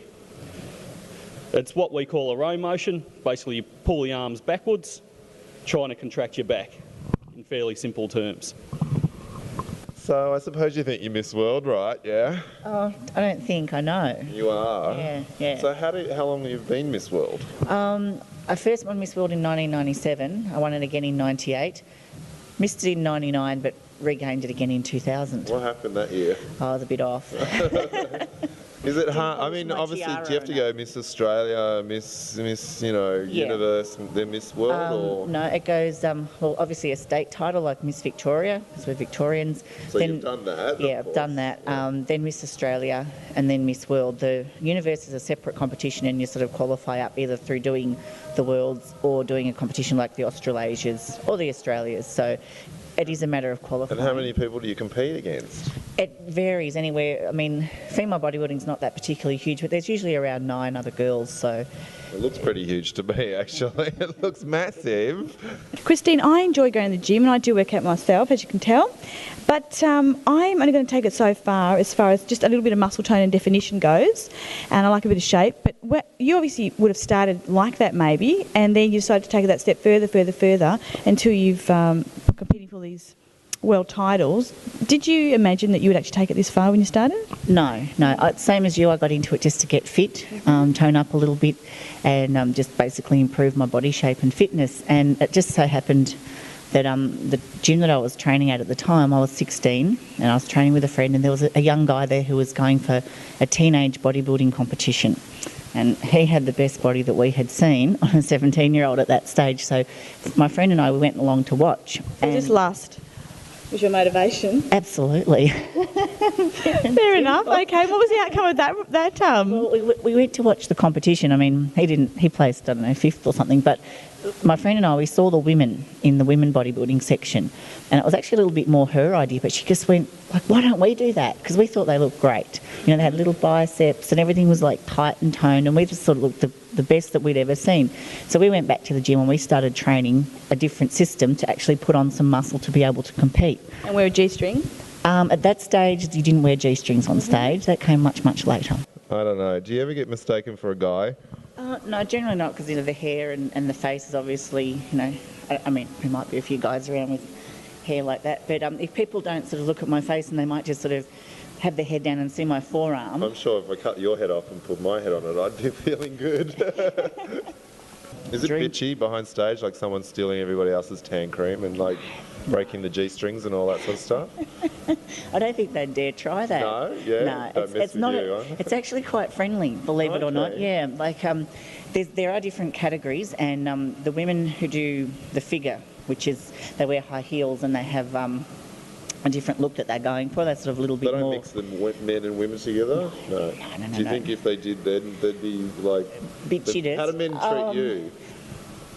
It's what we call a row motion. Basically, you pull the arms backwards, trying to contract your back, in fairly simple terms. So I suppose you think you're Miss World, right? Yeah? Oh, I don't think, I know. You are? Yeah, yeah. So how long have you been Miss World? I first won Miss World in 1997. I won it again in 98. Missed it in 99, but regained it again in 2000. What happened that year? I was a bit off. Is it hard? I mean, obviously, do you have to go Miss Australia, Miss, you know, Universe, then Miss World, or? No, it goes, well, obviously a state title like Miss Victoria, because we're Victorians. So then, you've done that? Yeah, I've done that. Then Miss Australia, and then Miss World. The Universe is a separate competition, and you sort of qualify up either through doing the Worlds or doing a competition like the Australasias or the Australias. So it is a matter of qualifying. And how many people do you compete against? It varies anywhere. I mean, female bodybuilding's not that particularly huge, but there's usually around 9 other girls, so. It looks pretty huge to me, actually. It looks massive. Christine, I enjoy going to the gym and I do work out myself, as you can tell. But I'm only going to take it so far as just a little bit of muscle tone and definition goes. And I like a bit of shape. But you obviously would have started like that maybe, and then you decided to take it that step further, until you've competing for these world titles. Did you imagine that you would actually take it this far when you started? No. Same as you, I got into it just to get fit, tone up a little bit, and just basically improve my body shape and fitness. And it just so happened that the gym that I was training at the time, I was 16, and I was training with a friend, and there was a young guy there who was going for a teenage bodybuilding competition. And he had the best body that we had seen on a 17-year-old at that stage. So my friend and I, we went along to watch. And just lust was your motivation? Absolutely. Fair enough. Okay, what was the outcome of that? Well, we went to watch the competition. I mean, he placed, I don't know, 5th or something, but my friend and I, we saw the women in the women bodybuilding section, and it was actually a little bit more her idea, but she just went, like, why don't we do that? Because we thought they looked great. You know, they had little biceps and everything was like tight and toned, and we just sort of looked the best that we'd ever seen. So we went back to the gym and we started training a different system to actually put on some muscle to be able to compete. And wear a G-string? At that stage, you didn't wear G-strings on stage. That came much, much later. I don't know. Do you ever get mistaken for a guy? No, generally not, because the hair and the face is obviously, I mean, there might be a few guys around with hair like that, but if people don't sort of look at my face and they might just sort of have their head down and see my forearm. I'm sure if I cut your head off and put my head on it, I'd be feeling good. Is it bitchy behind stage, like someone stealing everybody else's tan cream and like breaking the G-strings and all that sort of stuff? I don't think they'd dare try that. No? Yeah? No, it's not. It's actually quite friendly, believe it or not. Yeah, like there are different categories, and the women who do the figure, which is they wear high heels and they have a different look that they're going for. That's sort of a little bit more. They don't mix the men and women together? No. No. Do you think if they did, then they'd be like... Bit cheaters. How do men treat you?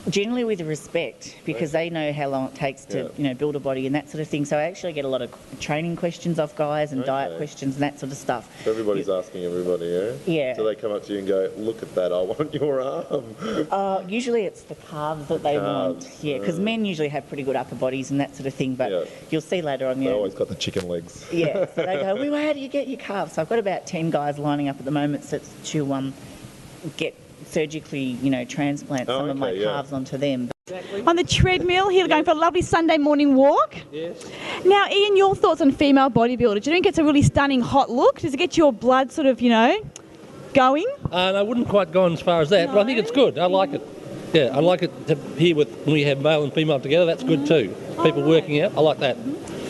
Generally with respect, because they know how long it takes to, build a body and that sort of thing. So I actually get a lot of training questions off guys and diet questions and that sort of stuff. So everybody's asking everybody, yeah? Yeah. So they come up to you and go, look at that, I want your arm. Usually it's the calves that they want. Yeah, because men usually have pretty good upper bodies and that sort of thing, but you'll see later on. They always got the chicken legs. Yeah, so they go, well, how do you get your calves? So I've got about 10 guys lining up at the moment to get surgically, transplant some of my calves onto them. On the treadmill here, going for a lovely Sunday morning walk. Yes. Now, Ian, your thoughts on female bodybuilders? Do you think it's a really stunning hot look? Does it get your blood sort of, going? I wouldn't quite go as far as that, but I think it's good. I like it. Yeah, I like it to hear when we have male and female together. That's good too. People working out, I like that.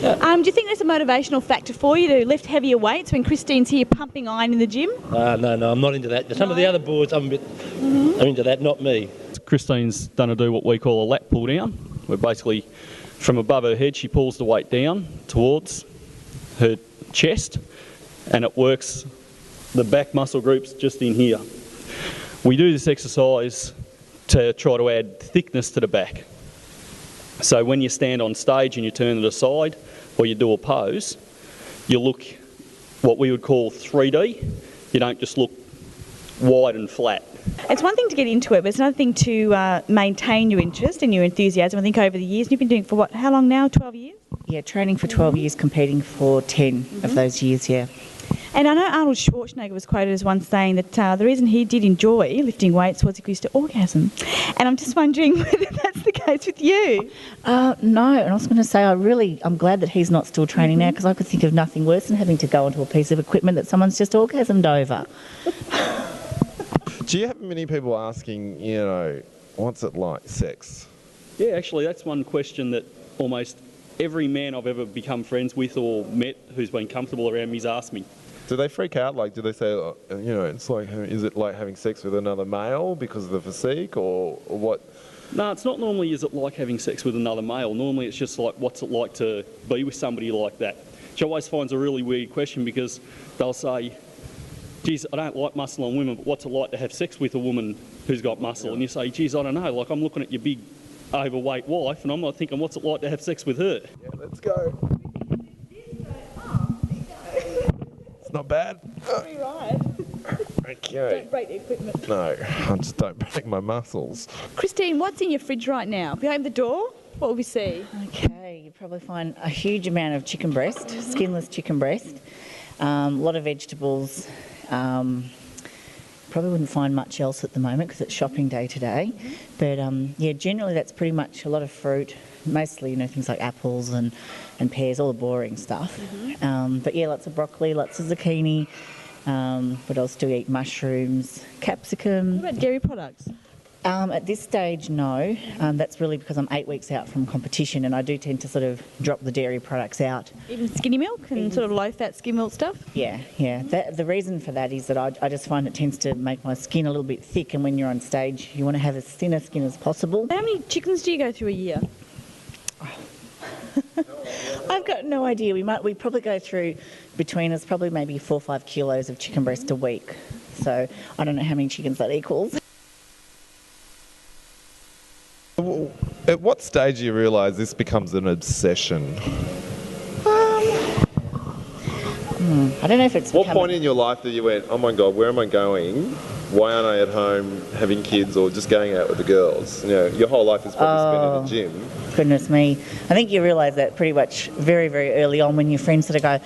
Yeah. Do you think there's a motivational factor for you to lift heavier weights when Christine's here pumping iron in the gym? No, I'm not into that. Some of the other boards, I'm into that, not me. Christine's done what we call a lat pull down, where basically from above her head she pulls the weight down towards her chest, and it works the back muscle groups just in here. We do this exercise to try to add thickness to the back. So when you stand on stage and you turn it aside, or you do a pose, you look what we would call 3D. You don't just look wide and flat. It's one thing to get into it, but it's another thing to maintain your interest and your enthusiasm. I think over the years, you've been doing it for how long now, 12 years? Yeah, training for 12 years, competing for 10 of those years, yeah. And I know Arnold Schwarzenegger was quoted as once saying that the reason he did enjoy lifting weights was he used to orgasm. And I'm just wondering whether that's the case with you. No, and I was going to say I'm glad that he's not still training now, because I could think of nothing worse than having to go onto a piece of equipment that someone's just orgasmed over. Do you have many people asking, what's it like, sex? Yeah, actually that's one question that almost every man I've ever become friends with or met who's been comfortable around me's asked me. Do they freak out? Like, do they say, it's like, is it like having sex with another male because of the physique, or what? No, it's not normally is it like having sex with another male. Normally it's just like, what's it like to be with somebody like that? Which I always finds a really weird question, because they'll say, geez, I don't like muscle on women, but what's it like to have sex with a woman who's got muscle? Yeah. And you say, geez, I don't know, like I'm looking at your big overweight wife and I'm not thinking, what's it like to have sex with her? Yeah, let's go. It's not bad. Pretty right. Okay. Don't break the equipment. No, I just don't break my muscles. Christine, what's in your fridge right now? If you open the door, what will we see? Okay, you'll probably find a huge amount of chicken breast, skinless chicken breast, a lot of vegetables. Probably wouldn't find much else at the moment because it's shopping day today. But yeah, generally that's pretty much a lot of fruit, mostly things like apples and pears, all the boring stuff. But yeah, lots of broccoli, lots of zucchini. What else do we eat? Mushrooms, capsicum. What about dairy products? At this stage, no. That's really because I'm 8 weeks out from competition, and I do tend to sort of drop the dairy products out. Even skinny milk and sort of low-fat skim milk stuff? Yeah. The reason for that is that I just find it tends to make my skin a little bit thick, and when you're on stage, you want to have as thin a skin as possible. How many chickens do you go through a year? I've got no idea. We probably go through between us probably maybe 4 or 5 kilos of chicken breast a week. So I don't know how many chickens that equals. At what stage do you realise this becomes an obsession? I don't know if it's... What point in your life that you went, oh my God, where am I going? Why aren't I at home having kids or just going out with the girls? Your whole life is probably spent in the gym. Goodness me. I think you realise that pretty much very, very early on when your friends sort of go,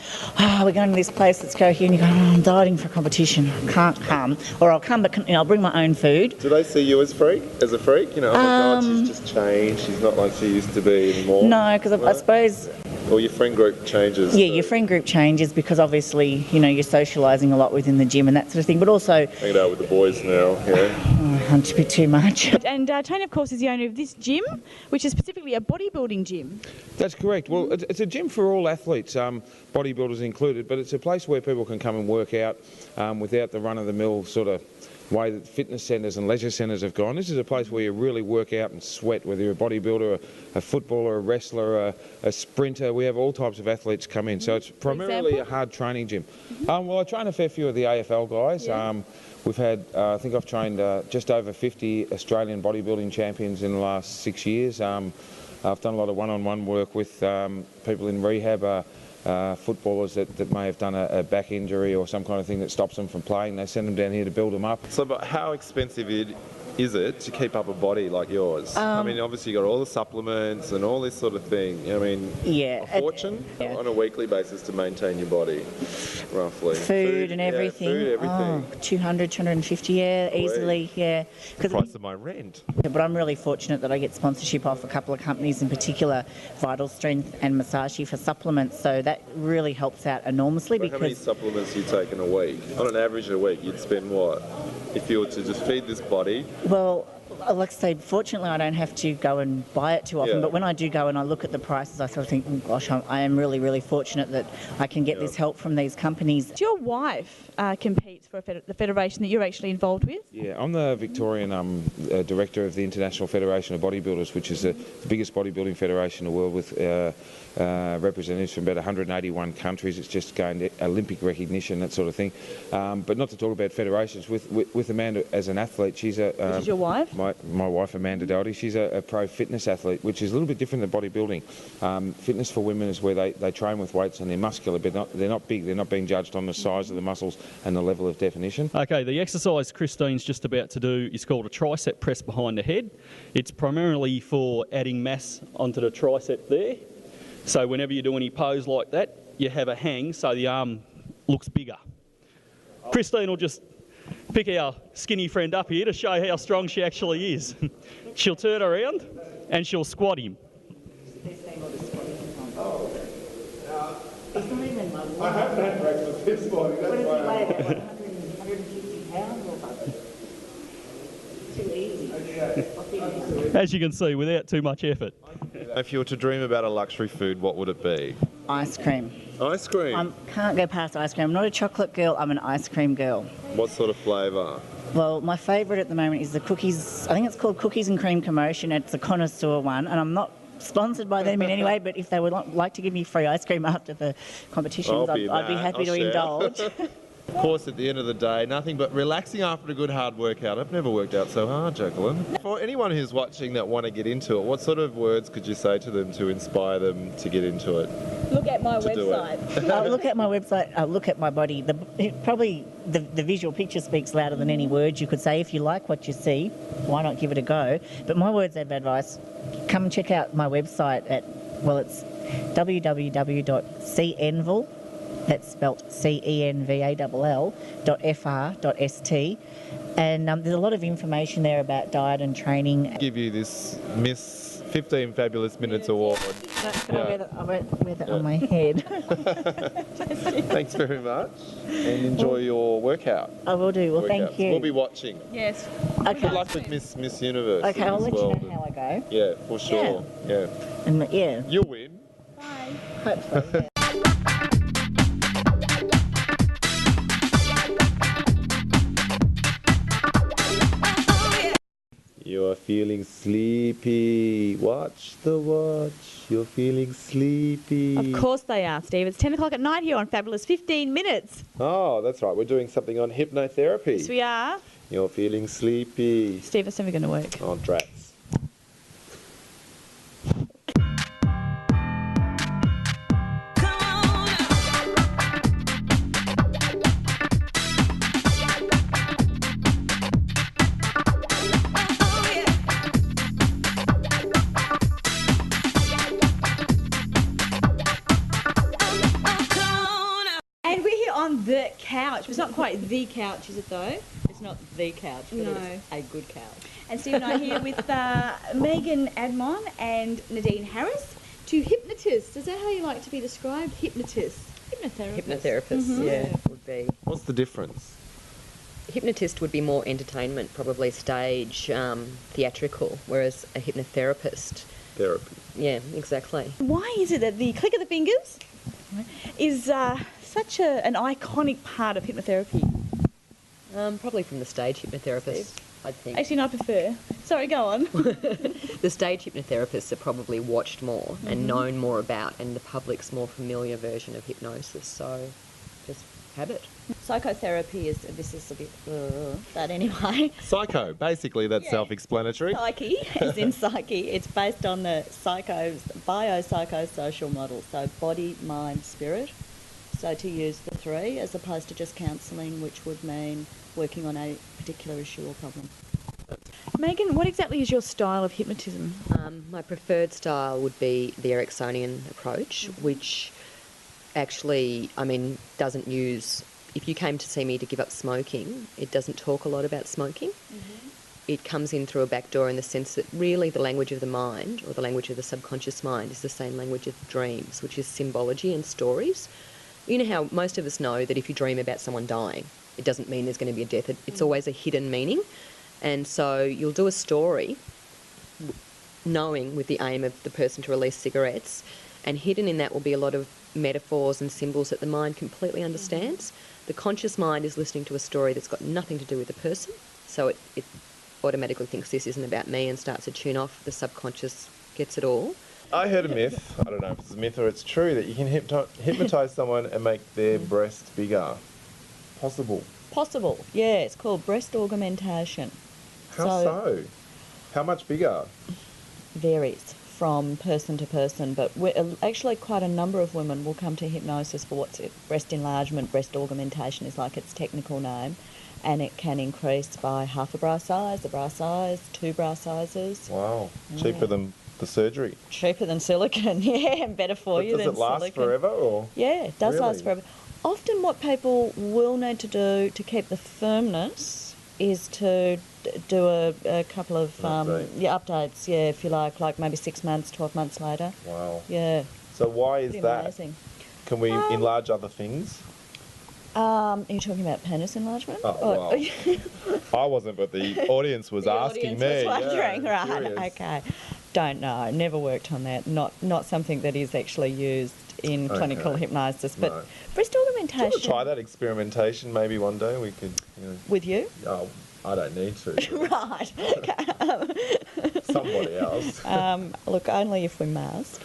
we're going to this place, let's go here, and you go, I'm dieting for a competition, I can't come. Or I'll come, but I'll bring my own food. Do they see you as a freak? Oh my God, she's just changed, she's not like she used to be anymore? No, because I suppose... Or your friend group changes? Yeah, your friend group changes because obviously, you're socialising a lot within the gym and that sort of thing, but also... Hanging out with the boys now, yeah. A bit too much. And Tony, of course, is the owner of this gym, which is specifically a bodybuilding gym. That's correct. Well, it's a gym for all athletes, bodybuilders included, but it's a place where people can come and work out without the run-of-the-mill sort of way that fitness centres and leisure centres have gone. This is a place where you really work out and sweat, whether you're a bodybuilder, a footballer, a wrestler, a sprinter. We have all types of athletes come in, so it's primarily a hard training gym. Well, I train a fair few of the AFL guys. We've had, I think I've trained just over 50 Australian bodybuilding champions in the last 6 years. I've done a lot of one-on-one work with people in rehab, footballers that may have done a back injury or some kind of thing that stops them from playing. They send them down here to build them up. So, but how expensive is it to keep up a body like yours? I mean, obviously you got all the supplements and all this sort of thing. I mean, a fortune on a weekly basis to maintain your body, roughly. Food and everything. Food, everything. 200, 250, easily, The price of my rent. But I'm really fortunate that I get sponsorship off a couple of companies, in particular Vital Strength and Masashi for supplements, so that really helps out enormously. How many supplements do you take in a week? On an average a week, you'd spend what? If you were to just feed this body? Well, like I say, fortunately I don't have to go and buy it too often, but when I do go and I look at the prices, I sort of think, oh gosh, I am really, really fortunate that I can get this help from these companies. Your wife competes for the federation that you're actually involved with? Yeah, I'm the Victorian director of the International Federation of Bodybuilders, which is the biggest bodybuilding federation in the world with representatives from about 181 countries. It's just gained Olympic recognition, that sort of thing. But not to talk about federations, with Amanda as an athlete, she's a... Which is your wife? My wife, Amanda Doherty, she's a pro fitness athlete, which is a little bit different than bodybuilding. Fitness for women is where they train with weights and they're muscular, but they're not big. They're not being judged on the size of the muscles and the level of definition. Okay, the exercise Christine's just about to do is called a tricep press behind the head. It's primarily for adding mass onto the tricep there. So whenever you do any pose like that, you have a hang so the arm looks bigger. Christine will just pick our skinny friend up here to show how strong she actually is. She'll turn around and she'll squat him. I haven't had breakfast this morning. What does he weigh, about 150 pounds or something? Too easy. As you can see, without too much effort. If you were to dream about a luxury food, what would it be? Ice cream. Ice cream? I can't go past ice cream. I'm not a chocolate girl, I'm an ice cream girl. What sort of flavour? Well, my favourite at the moment is the cookies. I think it's called Cookies and Cream Commotion. It's a connoisseur one, and I'm not sponsored by them in any way, but if they would like to give me free ice cream after the competitions, I'd be happy to indulge. Of course, at the end of the day, nothing but relaxing after a good hard workout. I've never worked out so hard, Jacqueline. For anyone who's watching that want to get into it, what sort of words could you say to them to inspire them to get into it? Look at my website. Look at my website, look at my body. Probably the visual picture speaks louder than any words you could say. If you like what you see, why not give it a go? But my words of advice, come and check out my website at, well, it's www.cnval, that's spelt CENVALL.FR.ST, and there's a lot of information there about diet and training. Give you this Miss 15 Fabulous Minutes award. I won't wear that on my head. Thanks very much, and enjoy your workout. I will do. Well, thank you. We'll be watching. Yes. Okay. Good luck with Miss Universe. Okay, I'll let you know how I go. Yeah, for sure. Yeah. And yeah. You'll win. Bye. Hope so. Yeah. You are feeling sleepy. Watch the watch. You're feeling sleepy. Of course they are, Steve. It's 10 o'clock at night here on Fabulous 15 Minutes. Oh, that's right. We're doing something on hypnotherapy. Yes, we are. You're feeling sleepy. Steve, that's never going to work. Oh, drats. The couch. It's not quite the couch, is it though? It's not the couch, but No. it's a good couch. And Steve and I are here with Megan Admon and Nadine Harris, two hypnotists. Is that how you like to be described? Hypnotists. Hypnotherapists. Hypnotherapists, yeah, would be. What's the difference? Hypnotist would be more entertainment, probably stage, theatrical, whereas a hypnotherapist... Therapy. Yeah, exactly. Why is it that the click of the fingers is such an iconic part of hypnotherapy? Probably from the stage hypnotherapist, I think. Actually, no, I prefer. Sorry, go on. The stage hypnotherapists are probably watched more and known more about, and the public's more familiar version of hypnosis, so just have it. Psychotherapy is a bit that anyway. Psycho, basically, that's self-explanatory. Psyche, as in psyche, it's based on the biopsychosocial model, so body, mind, spirit. So to use the three, as opposed to just counselling, which would mean working on a particular issue or problem. Megan, what exactly is your style of hypnotism? My preferred style would be the Ericksonian approach, which actually, doesn't use... If you came to see me to give up smoking, it doesn't talk a lot about smoking. It comes in through a back door in the sense that really the language of the mind, or the language of the subconscious mind, is the same language of dreams, which is symbology and stories. You know how most of us know that if you dream about someone dying, it doesn't mean there's going to be a death. It's always a hidden meaning. And so you'll do a story knowing with the aim of the person to release cigarettes, and hidden in that will be a lot of metaphors and symbols that the mind completely understands. The conscious mind is listening to a story that's got nothing to do with the person, so it automatically thinks this isn't about me and starts to tune off. The subconscious gets it all. I heard a myth, I don't know if it's a myth or it's true, that you can hypnotise someone and make their breasts bigger. Possible. Possible, yeah. It's called breast augmentation. How so? How much bigger? Varies from person to person, but actually quite a number of women will come to hypnosis for breast enlargement. Breast augmentation is like its technical name, and it can increase by half a bra size, a bra size, 2 bra sizes. Wow. Cheaper than the surgery. Cheaper than silicone, yeah, and better for you than silicone. Does it last forever? Or? Yeah, it does last forever. Often what people will need to do to keep the firmness is to do a couple of updates, if you like maybe 6 months, 12 months later. Wow. Yeah. So why is that? Amazing. Can we enlarge other things? Are you talking about penis enlargement? Oh, well. I wasn't, but the audience was asking me. Was wondering, yeah, right? curious. Okay. Don't know. Never worked on that. Not something that is actually used in clinical hypnosis. But breast augmentation. Do you want to try that experimentation maybe one day? We could. With you? Oh, I don't need to. Right. Somebody else. Look, only if we must.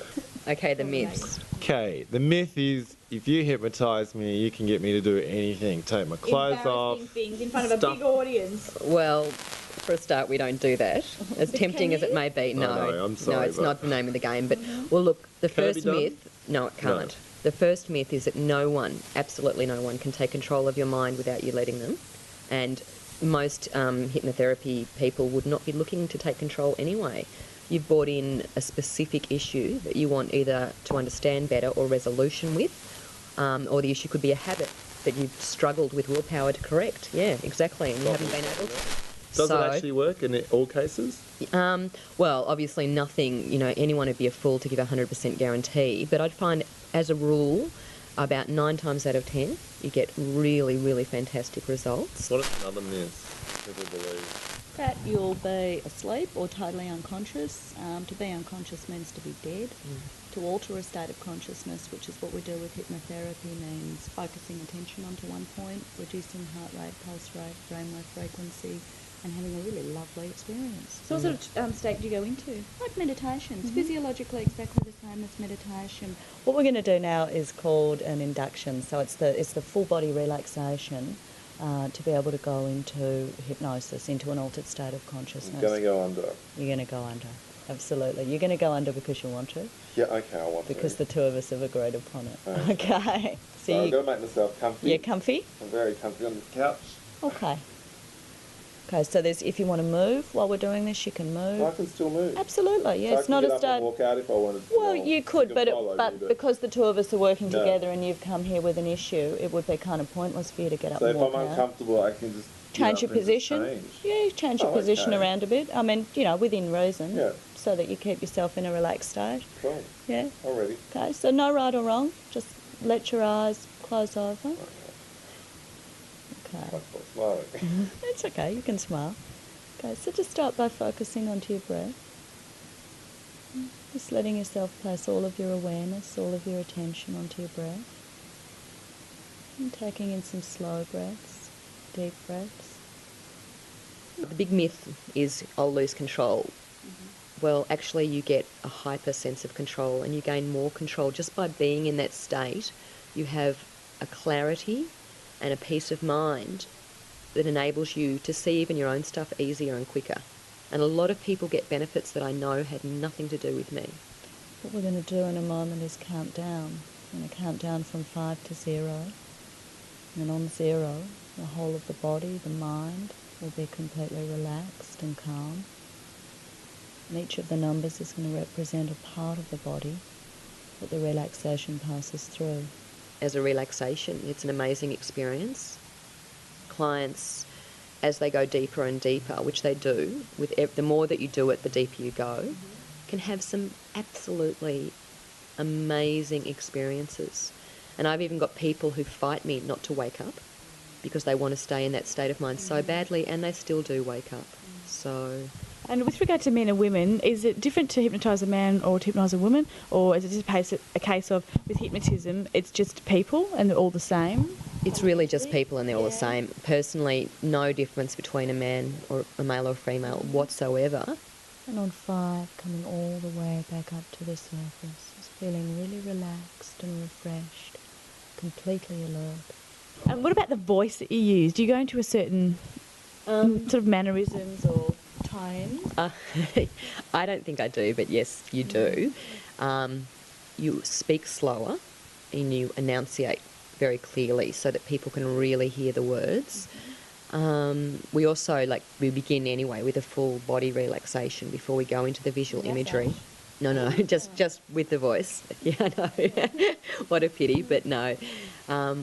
Okay, the myths. Okay, the myth is if you hypnotise me, you can get me to do anything. Take my clothes off. Things in front of a big audience. Well, for a start, we don't do that. As tempting as it may be, no. No, I'm sorry. No, it's not the name of the game. But, well, look, the first myth... No, it can't. No. The first myth is that no one, absolutely no one, can take control of your mind without you letting them. And most hypnotherapy people would not be looking to take control anyway. You've brought in a specific issue that you want either to understand better or resolution with, or the issue could be a habit that you've struggled with willpower to correct. Yeah, exactly, and you haven't been able to. Does it actually work in all cases? Well, obviously nothing, anyone would be a fool to give a 100% guarantee, but I'd find, as a rule, about 9 times out of 10, you get really, really fantastic results. What are another myths people believe? That you'll be asleep or totally unconscious. To be unconscious means to be dead. To alter a state of consciousness, which is what we do with hypnotherapy, means focusing attention onto one point, reducing heart rate, pulse rate, brainwave frequency, and having a really lovely experience. So what sort of state do you go into? Like meditation. It's physiologically exactly the same as meditation. What we're going to do now is called an induction. So it's the full body relaxation to be able to go into hypnosis, into an altered state of consciousness. You're going to go under. You're going to go under. Absolutely. You're going to go under because you want to. Yeah, okay, I want to. Because the two of us have agreed upon it. Okay. So I've got to make myself comfy. You're comfy? I'm very comfy on this couch. Okay. Okay, so if you want to move while we're doing this, you can move. I can still move. Absolutely, yeah. So it's not a state. And walk out if I wanted to. Well, you could, but because the two of us are working together and you've come here with an issue, it would be kind of pointless for you to get up and walk out. So if I'm uncomfortable, I can just change your position. Yeah, change your position around a bit. I mean, within reason. Yeah. So that you keep yourself in a relaxed state. Cool. Yeah. Already. Okay, so no right or wrong. Just let your eyes close over. Okay. It's okay. You can smile. Okay, so just start by focusing onto your breath. Just letting yourself place all of your awareness, all of your attention onto your breath. And taking in some slow breaths. deep breaths. The big myth is, I'll lose control. Well, actually you get a hyper sense of control and you gain more control just by being in that state. You have a clarity and a peace of mind that enables you to see even your own stuff easier and quicker. And a lot of people get benefits that I know had nothing to do with me. What we're going to do in a moment is count down. We're going to count down from 5 to 0. And on 0, the whole of the body, the mind, will be completely relaxed and calm. And each of the numbers is going to represent a part of the body that the relaxation passes through. As a relaxation, it's an amazing experience. Clients, as they go deeper and deeper, which they do, the more that you do it, the deeper you go, can have some absolutely amazing experiences. And I've even got people who fight me not to wake up because they want to stay in that state of mind so badly, and they still do wake up. So. And with regard to men and women, is it different to hypnotise a man or to hypnotise a woman? Or is it just a case of, with hypnotism, it's just people and they're all the same? It's really just people and they're all the same. Personally, no difference between a man or a male or female whatsoever. And on 5, coming all the way back up to the surface, just feeling really relaxed and refreshed, completely alert. And what about the voice that you use? Do you go into a certain sort of mannerisms or tones? I don't think I do, but yes, you do. You speak slower and you enunciate very clearly so that people can really hear the words. We also, we begin anyway with a full body relaxation before we go into the visual imagery. No, just with the voice. Yeah, I know. What a pity, but no.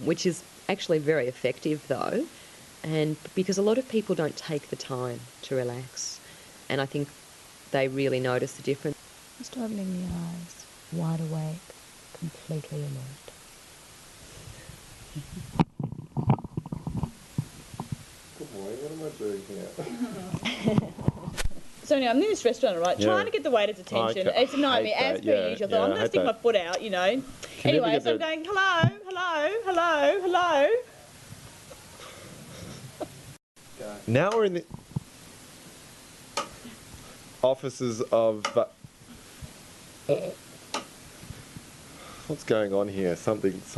Which is actually very effective though, and because a lot of people don't take the time to relax, and I think they really notice the difference. Just opening the eyes, wide awake, completely alert. Good morning, what am I doing here? So anyway, I'm in this restaurant, right, trying to get the waiter's attention. It's a nightmare, as per usual. I'm going to stick my foot out, you know. Anyway, so I'm going, hello, hello, hello, hello. Now we're in the offices of... what's going on here? Someone's...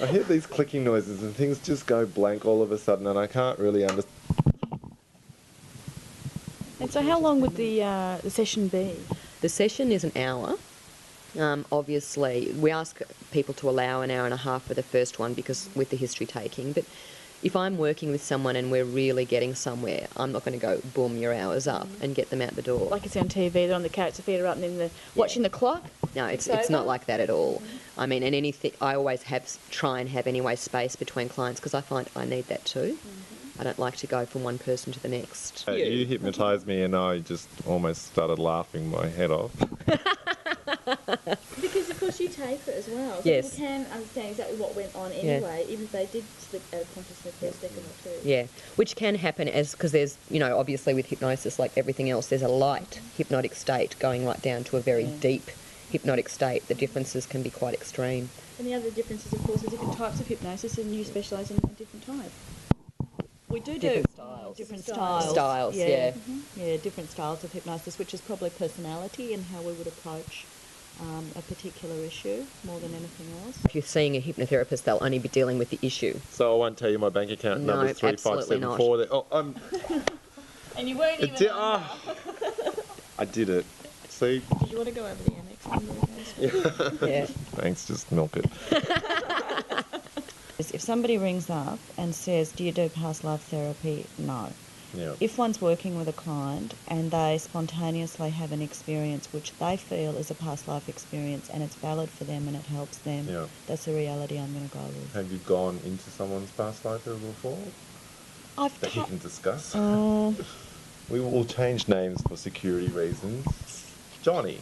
I hear these clicking noises and things just go blank all of a sudden and I can't really understand. And so how long would the session be? The session is an hour. Obviously, we ask people to allow an hour and a half for the first one because with the history taking, but if I'm working with someone and we're really getting somewhere, I'm not going to go, boom, your hour's up and get them out the door. Like it's on TV, they're on the couch, the feet are up and then they're watching the clock? No, it's not like that at all. I mean, and anything, I always try and have anyway space between clients because I find I need that too. I don't like to go from one person to the next. You hypnotised me and I just almost started laughing my head off. Because of course you tape it as well, so people can understand exactly what went on anyway, even if they did slip out of consciousness for a second or two. Yeah, which can happen because there's, obviously with hypnosis, like everything else, there's a light hypnotic state going right down to a very deep hypnotic state. The differences can be quite extreme. And the other differences, of course, are different types of hypnosis, and you specialise in a different type. We do different styles. Different styles. Styles, yeah. Yeah, different styles of hypnosis, which is probably personality and how we would approach a particular issue more than anything else. If you're seeing a hypnotherapist, they'll only be dealing with the issue. So I won't tell you my bank account number is 3574. And you weren't even. I did it. See? Did you want to go over the annex number? Yeah. Thanks, just milk it. If somebody rings up and says, do you do past life therapy? No. Yeah. If one's working with a client and they spontaneously have an experience which they feel is a past life experience and it's valid for them and it helps them, that's the reality I'm going to go with. Have you gone into someone's past life before? That you can discuss? We will change names for security reasons. Johnny.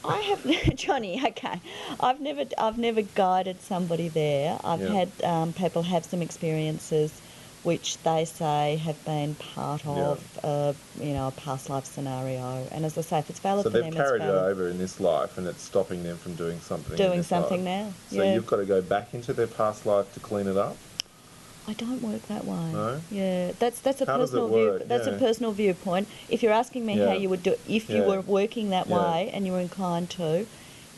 I have Johnny. Okay, I've never guided somebody there. I've had people have some experiences which they say have been part of a past life scenario. And as I say, if it's valid So for them, they've it's carried it valid. over in this life, and it's stopping them from doing something. Doing in this something life. now. So yeah. you've got to go back into their past life to clean it up. I don't work that way. No? Yeah, that's a How does it personal view. work? That's a Yeah. personal viewpoint. If you're asking me how you would do it, if you were working that way and you were inclined to,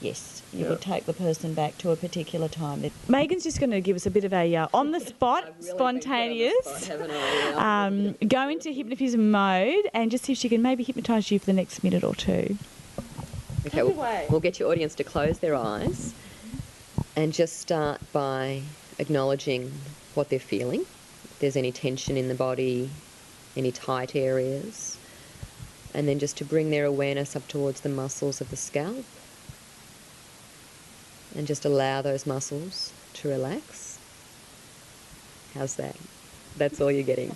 yes, you would take the person back to a particular time. Megan's just going to give us a bit of a on the spot, spontaneous, go into hypnothism mode and just see if she can maybe hypnotise you for the next minute or two. Okay, we'll get your audience to close their eyes and just start by acknowledging what they're feeling. If there's any tension in the body, any tight areas, and then just to bring their awareness up towards the muscles of the scalp and just allow those muscles to relax. How's that? That's all you're getting.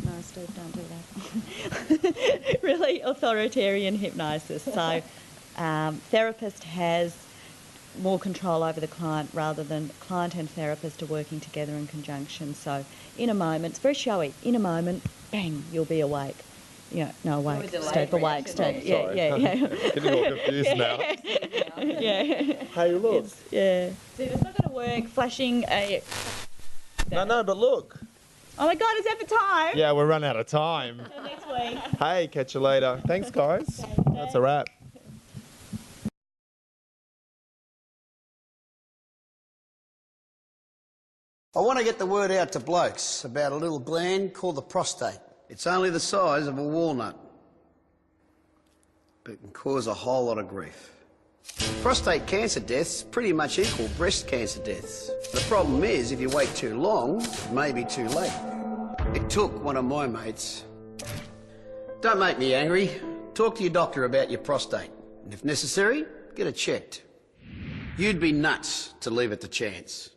No, Steve, don't do that. Really authoritarian hypnosis. So, therapist has more control over the client rather than client and therapist are working together in conjunction. So, in a moment, it's very showy. In a moment, bang, you'll be awake. No, awake. Steve, awake. Steve. Yeah. Getting all confused now. Yeah. Hey, look. See, it's not going to work. Flashing a. No, but look. Oh my God, is that for time? Yeah, we're run out of time. Till next week. Hey, catch you later. Thanks, guys. That's a wrap. I want to get the word out to blokes about a little gland called the prostate. It's only the size of a walnut, but it can cause a whole lot of grief. Prostate cancer deaths pretty much equal breast cancer deaths. The problem is, if you wait too long, it may be too late. It took one of my mates. Don't make me angry. Talk to your doctor about your prostate. And if necessary, get it checked. You'd be nuts to leave it to chance.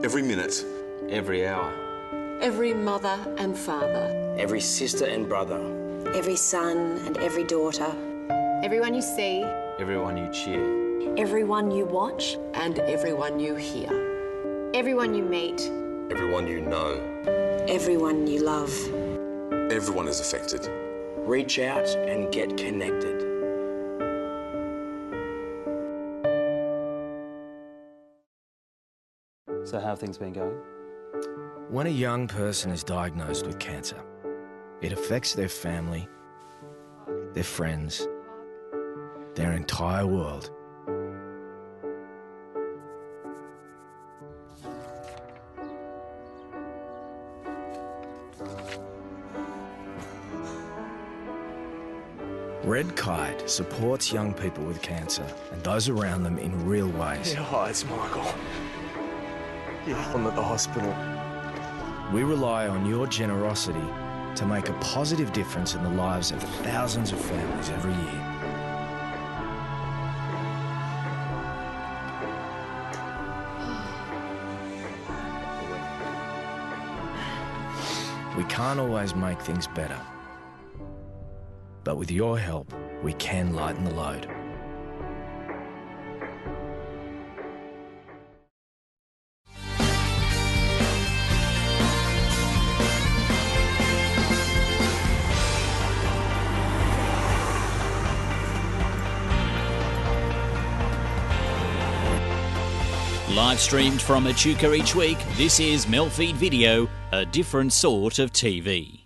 Every minute. Every hour. Every mother and father. Every sister and brother. Every son and every daughter. Everyone you see. Everyone you cheer. Everyone you watch. And everyone you hear. Everyone you meet. Everyone you know. Everyone you love. Everyone is affected. Reach out and get connected. So how have things been going? When a young person is diagnosed with cancer, it affects their family, their friends, their entire world. Red Kite supports young people with cancer and those around them in real ways. Yeah, hi, it's Michael. Yeah, I'm at the hospital. We rely on your generosity to make a positive difference in the lives of thousands of families every year. We can't always make things better, but with your help, we can lighten the load. Live streamed from Echuca each week, this is MELfeed Video, a different sort of TV.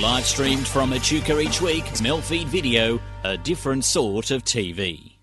Live streamed from Echuca each week, MELfeed Video, a different sort of TV.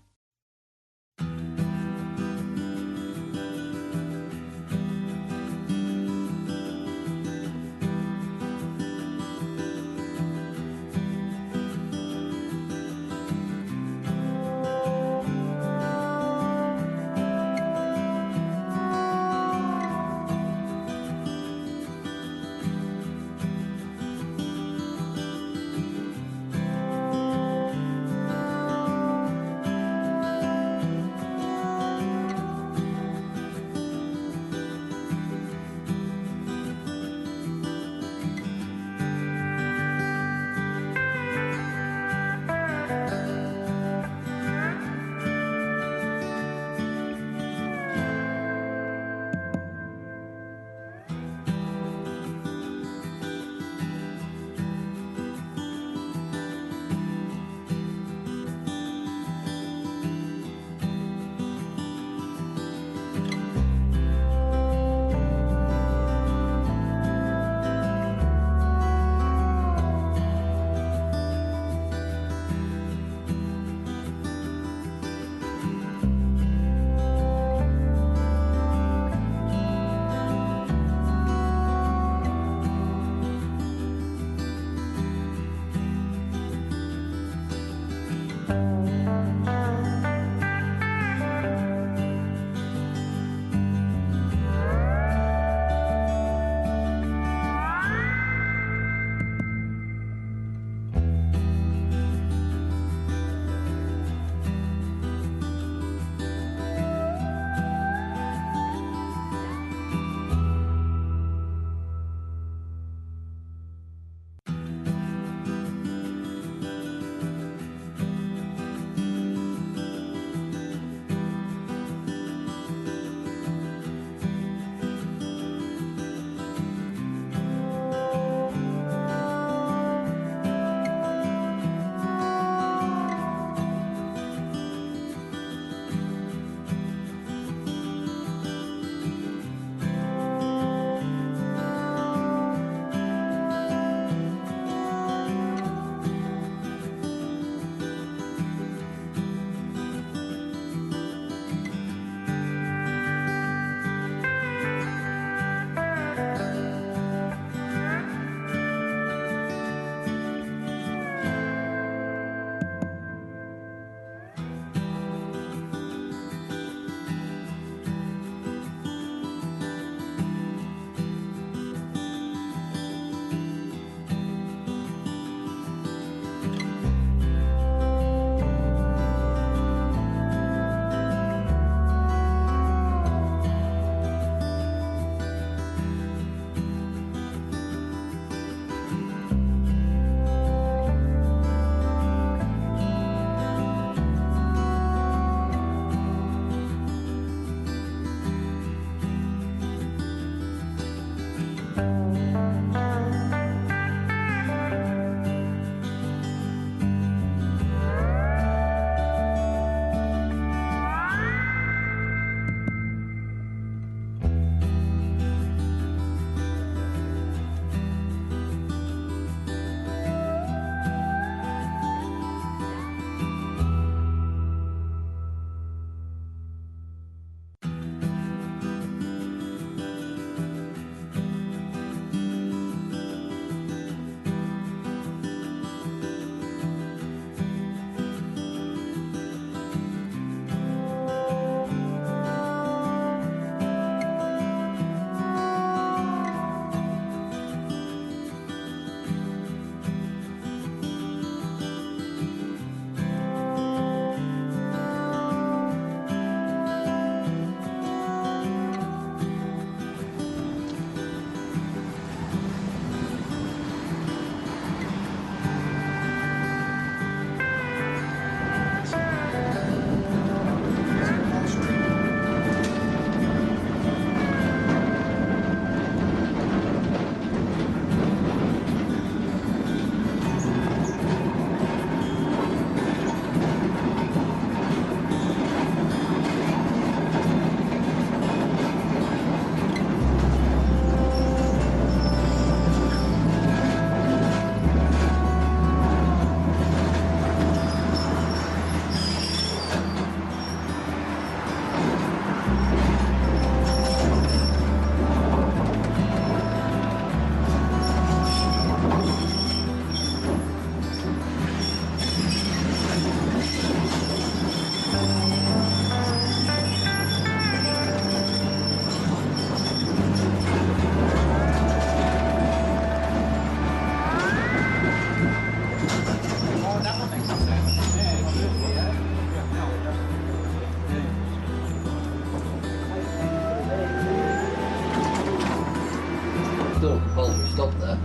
still compulsory stop there.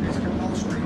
It's compulsory.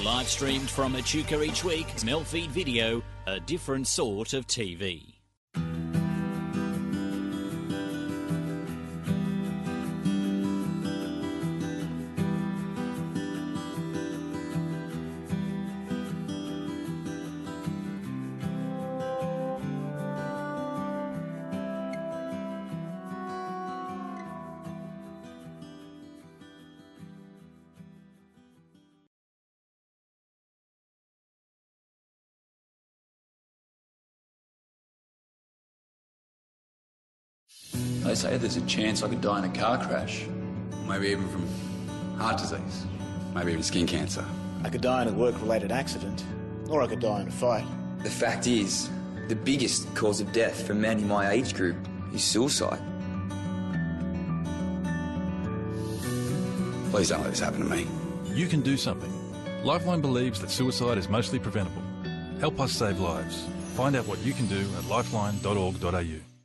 Live streamed from Echuca each week, MELfeed.video, a different sort of TV. They say there's a chance I could die in a car crash. Maybe even from heart disease. Maybe even skin cancer. I could die in a work-related accident, or I could die in a fight. The fact is, the biggest cause of death for men in my age group is suicide. Please don't let this happen to me. You can do something. Lifeline believes that suicide is mostly preventable. Help us save lives. Find out what you can do at lifeline.org.au.